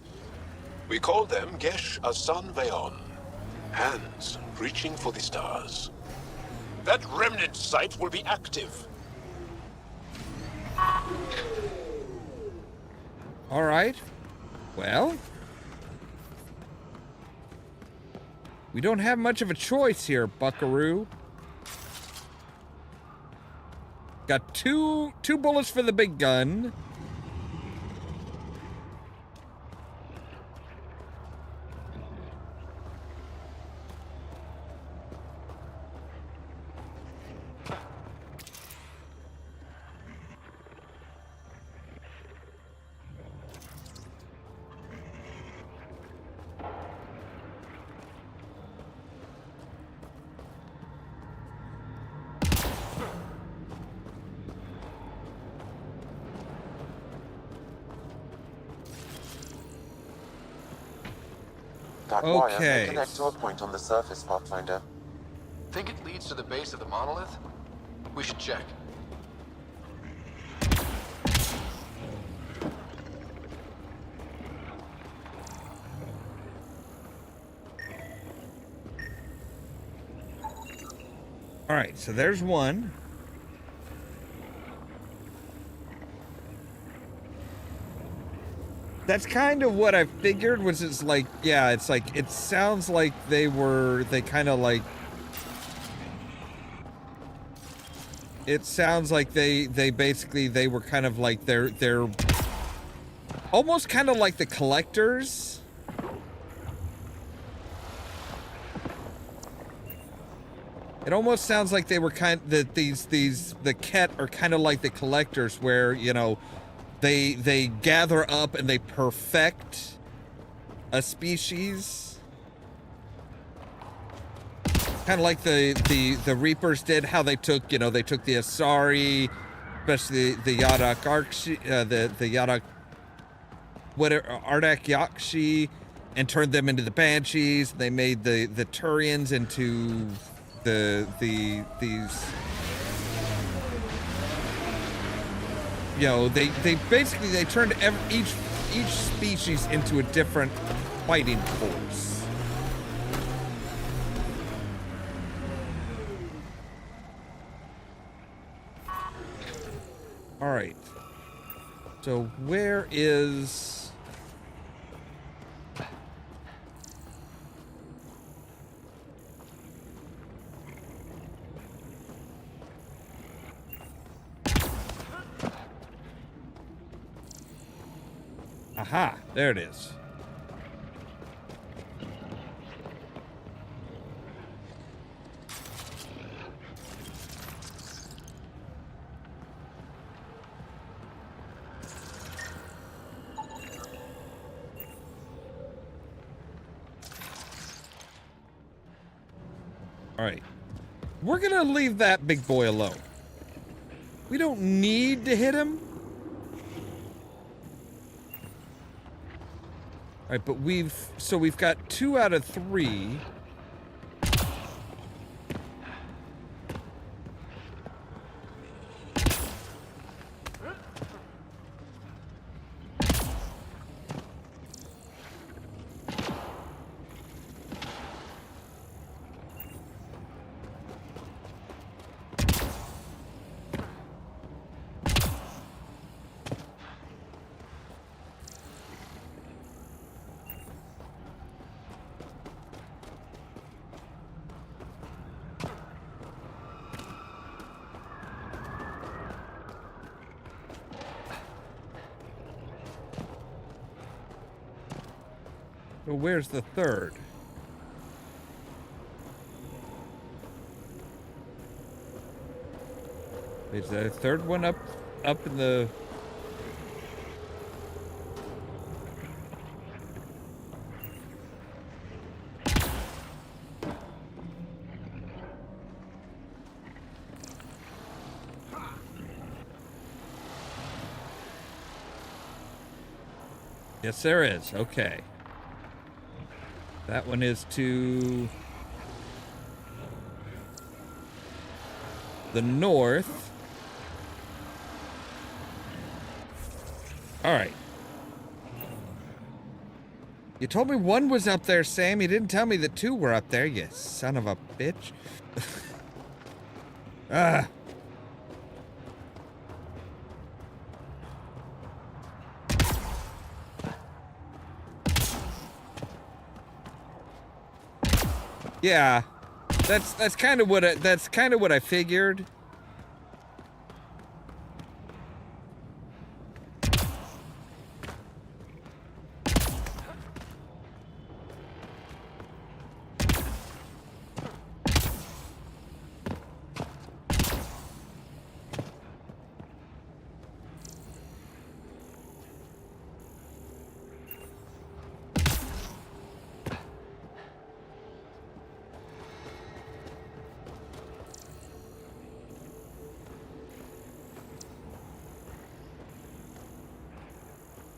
We call them Gesh Asan Veon. Hands reaching for the stars. That remnant site will be active. All right. Well, we don't have much of a choice here, Buckaroo. Got two bullets for the big gun. That wire may Okay. connect to a point on the surface, Pathfinder. Think it leads to the base of the monolith? We should check. All right, so there's one. That's kind of what I figured. Was it's like, yeah, it's like, it sounds like they kind of like, it sounds like they basically, they were kind of like, they're almost kind of like the collectors. It almost sounds like they were the Ket are kind of like the collectors, where, you know, they gather up and they perfect a species. Kind of like the Reapers did, how they took, you know, they took the Asari, especially the Yadak Arkshi, the Yadak, whatever, Ardak Yakshi, and turned them into the Banshees. They made the Turians into these, you know, they basically, they turned each species into a different fighting force. All right. So where is... Aha, there it is. All right. We're gonna leave that big boy alone. We don't need to hit him. All right, but we've got 2 out of 3. So where's the third? Is the third one up in the... Yes, there is. Okay. That one is to the north. All right. You told me one was up there, Sam. You didn't tell me that 2 were up there, you son of a bitch. Ah. Yeah, that's kind of what I figured.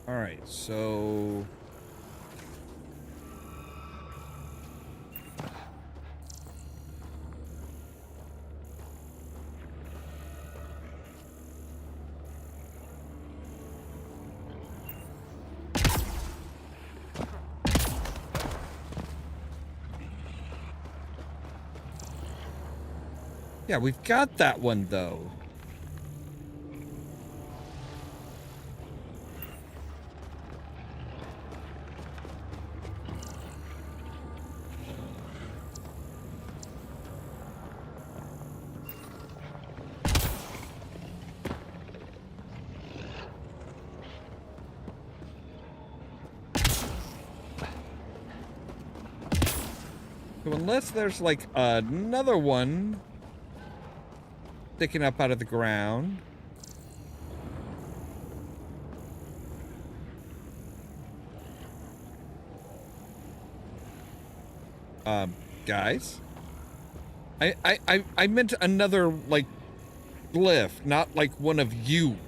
All right, so Yeah, we've got that one, though. So unless there's, like, another one sticking up out of the ground. Guys? I meant another, like, glyph, not, like, one of you.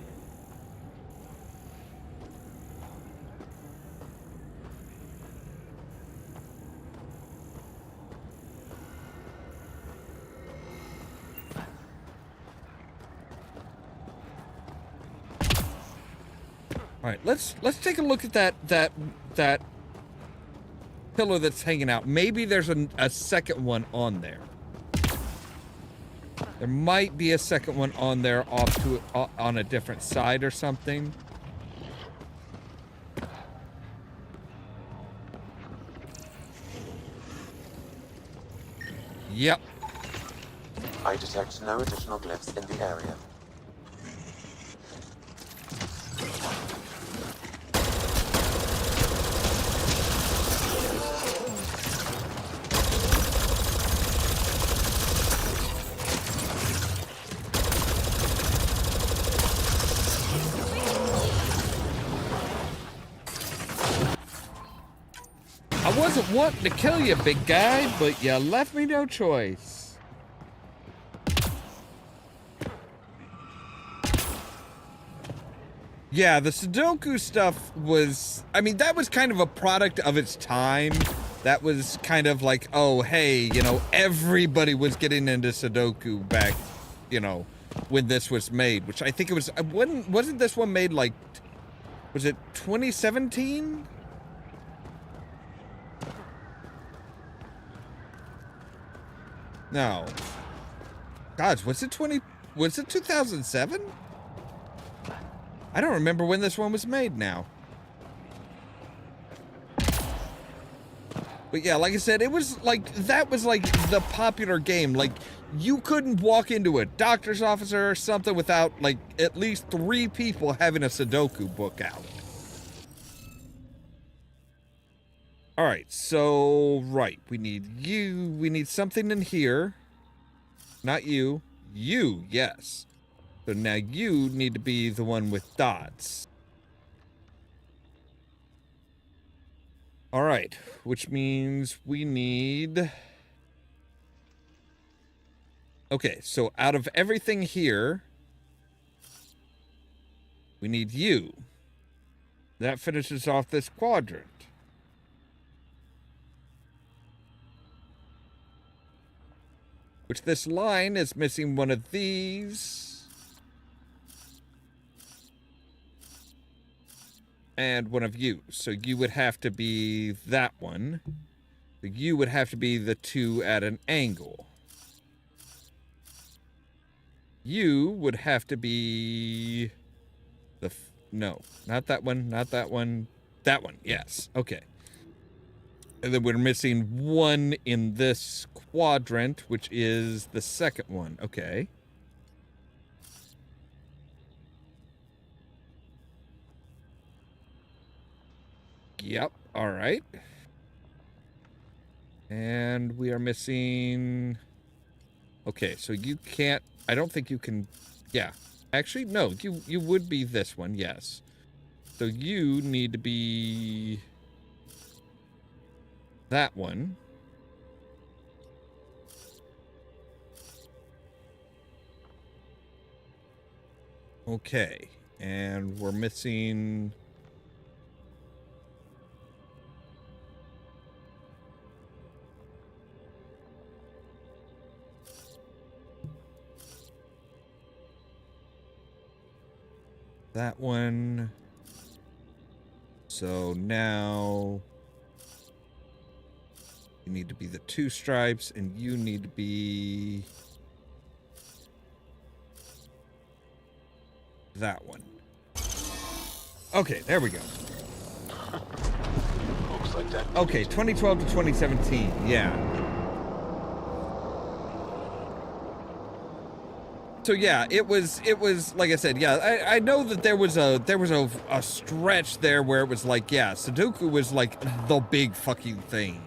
All right, let's take a look at that pillar that's hanging out. Maybe there's a second one on there. There might be a second one on there off to on a different side or something. Yep. I detect no additional glyphs in the area. I wasn't wanting to kill you, big guy, but you left me no choice. Yeah, the Sudoku stuff was, I mean, that was kind of a product of its time. That was kind of like, oh, hey, you know, everybody was getting into Sudoku back, you know, when this was made, which I think it was, wasn't this one made like, was it 2017? No. God, was it 2007? I don't remember when this one was made now. But yeah, like I said, it was like, that was like the popular game. Like, you couldn't walk into a doctor's office or something without like at least 3 people having a Sudoku book out. All right, so, right, we need you, we need something in here. Not you. You, yes. So now you need to be the one with dots. All right, which means we need... Okay, so out of everything here, we need you. That finishes off this quadrant. Which this line is missing one of these. And one of you. So you would have to be that one. So you would have to be the 2 at an angle. You would have to be the... No, not that one, not that one. That one, yes. Okay. And then we're missing one in this quadrant, which is the second one. Okay. Yep. All right. And we are missing... Okay, so you can't... I don't think you can... Yeah. Actually, no. You would be this one, yes. So you need to be... that one. Okay. And we're missing... that one. So now you need to be the 2 stripes and you need to be That one. Okay, there we go. Looks like that. Okay, 2012 to 2017. Yeah. So yeah, it was like I said, yeah, I know that there was a stretch there where it was like, yeah, Sudoku was like the big fucking thing.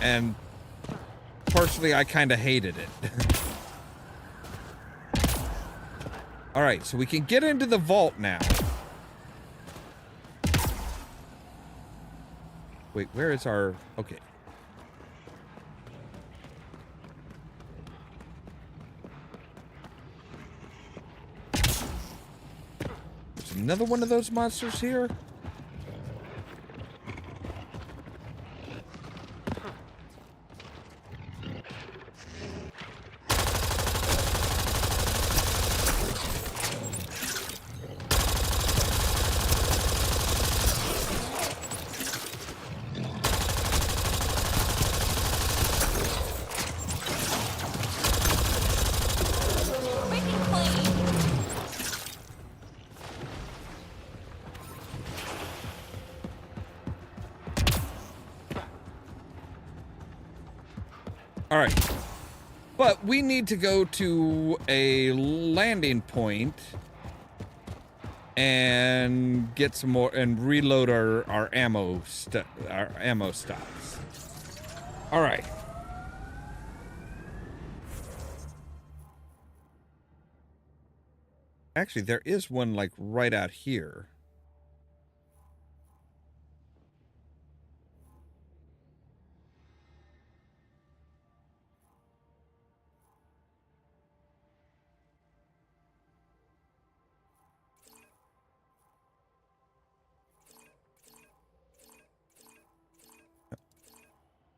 And personally, I kind of hated it. All right, so we can get into the vault now. Wait, where is our... Okay. There's another one of those monsters here. All right, but we need to go to a landing point and get some more and reload our ammo stocks. All right. Actually, there is one like right out here.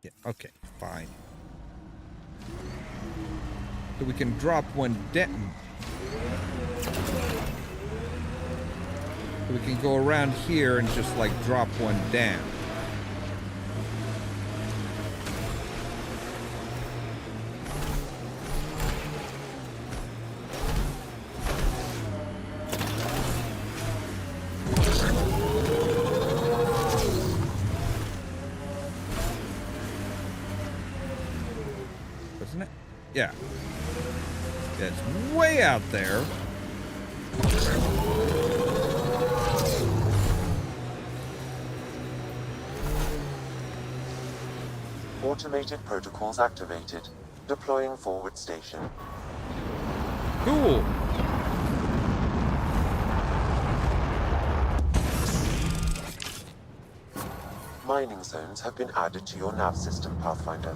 Yeah, okay, fine. So we can drop one down. So we can go around here and just like drop one down. Isn't it? Yeah. Yeah, it's way out there. Automated protocols activated. Deploying forward station. Cool. Mining zones have been added to your nav system, Pathfinder.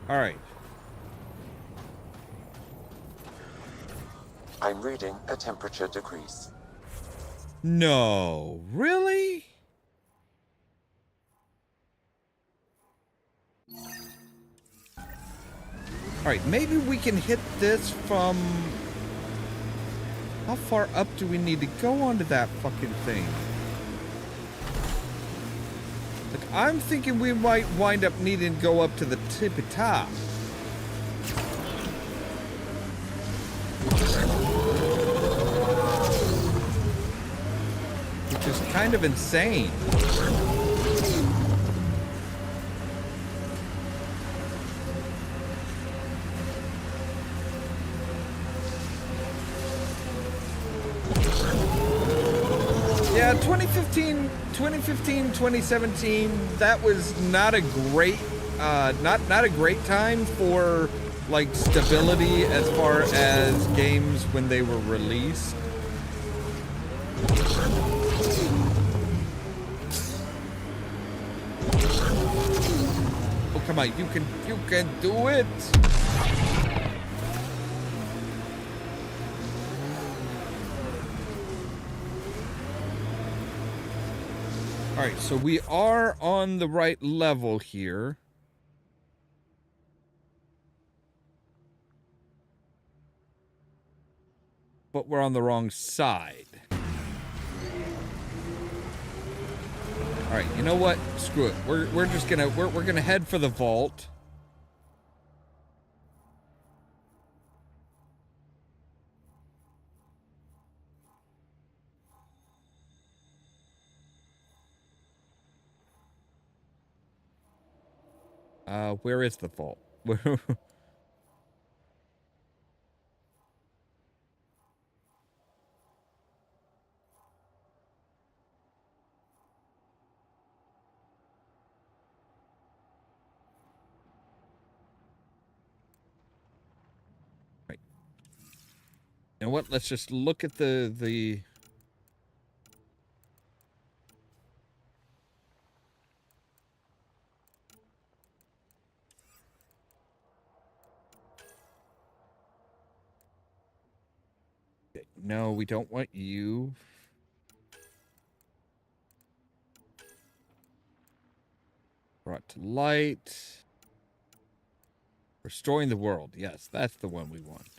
All right. I'm reading a temperature decrease. No, really? All right, maybe we can hit this from... How far up do we need to go onto that fucking thing? Like, I'm thinking we might wind up needing to go up to the tippy top. Which is kind of insane. Yeah, 2015, 2017, that was not a great, not a great time for like stability as far as games when they were released. Oh, come on, you can do it. All right, so we are on the right level here. But we're on the wrong side. All All right, you know what? Screw it. We're just gonna we're gonna head for the vault. Where is the vault? Right. You know what? Let's just look at the. No, we don't want you. Brought to light. Restoring the world. Yes, that's the one we want.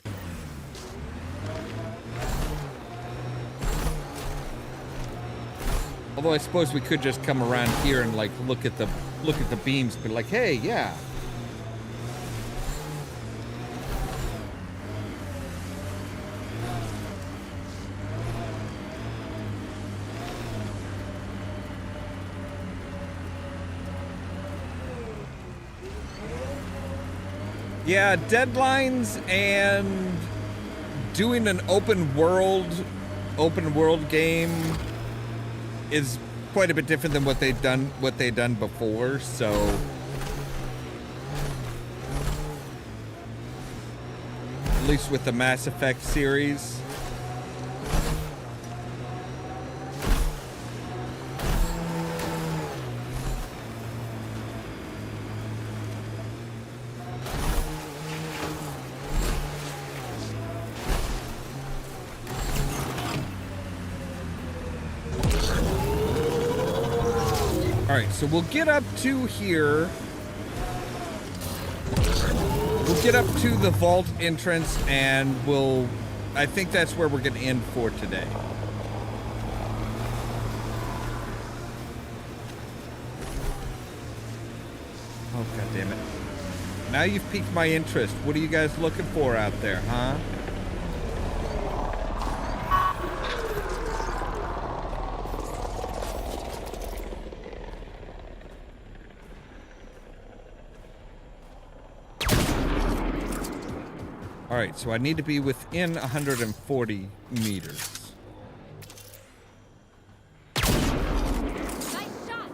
Although I suppose we could just come around here and like look at the beams, but like, hey, yeah. Yeah, deadlines and doing an open world game is quite a bit different than what they've done before, so at least with the Mass Effect series. Alright, so we'll get up to here. We'll get up to the vault entrance and I think that's where we're going to end for today. Oh, God damn it. Now you've piqued my interest. What are you guys looking for out there, huh? Alright, so I need to be within 140 meters. Nice shot.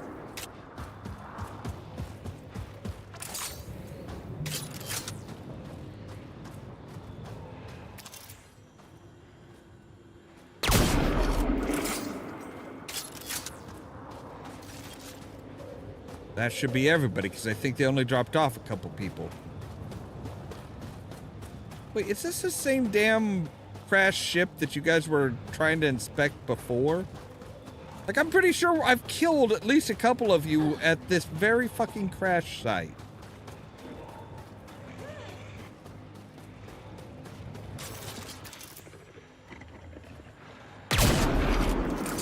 That should be everybody, because I think they only dropped off a couple people. Wait, is this the same damn crashed ship that you guys were trying to inspect before? Like, I'm pretty sure I've killed at least a couple of you at this very fucking crash site.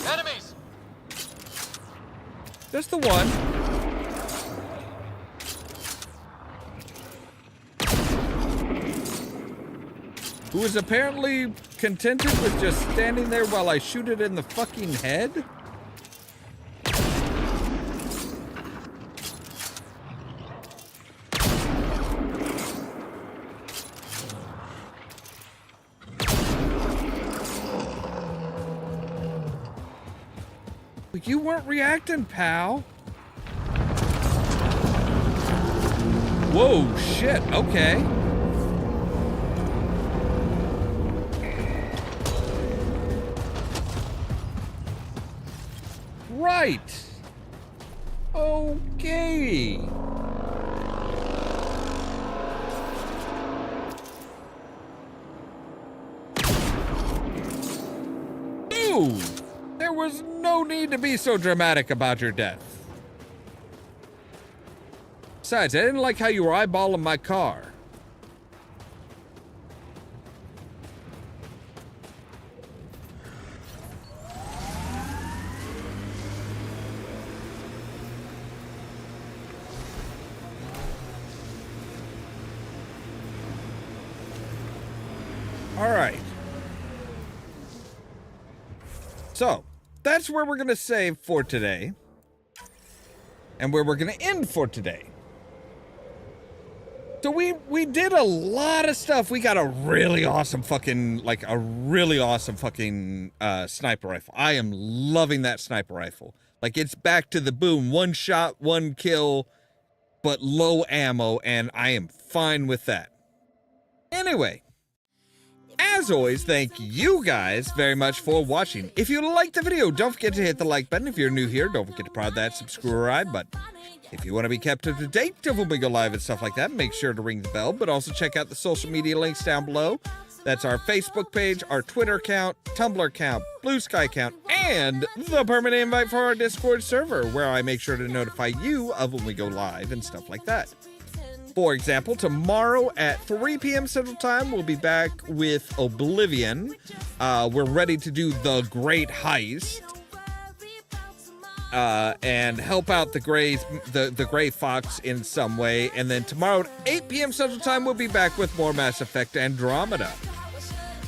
Enemies! Just the one. Who is apparently contented with just standing there while I shoot it in the fucking head? You weren't reacting, pal. Whoa, shit, okay. Right. Okay. Dude, there was no need to be so dramatic about your death. Besides, I didn't like how you were eyeballing my car. All right. So, that's where we're going to save for today. And where we're going to end for today. So we did a lot of stuff. We got a really awesome fucking, sniper rifle. I am loving that sniper rifle. Like, it's back to the boom. One shot, one kill, but low ammo, and I am fine with that. Anyway, as always, thank you guys very much for watching. If you liked the video, don't forget to hit the like button. If you're new here, don't forget to prod that subscribe button. If you want to be kept up to date of when we go live and stuff like that, make sure to ring the bell, but also check out the social media links down below. That's our Facebook page, our Twitter account, Tumblr account, Blue Sky account, and the permanent invite for our Discord server, where I make sure to notify you of when we go live and stuff like that. For example, tomorrow at 3 p.m. Central Time, we'll be back with Oblivion. We're ready to do the Great Heist. And help out the Gray Fox in some way. And then tomorrow at 8 p.m. Central Time, we'll be back with more Mass Effect Andromeda.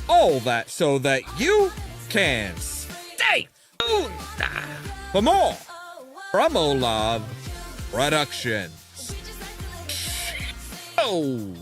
All that so that you can stay tuned for more from Ollamh Productions. Oh.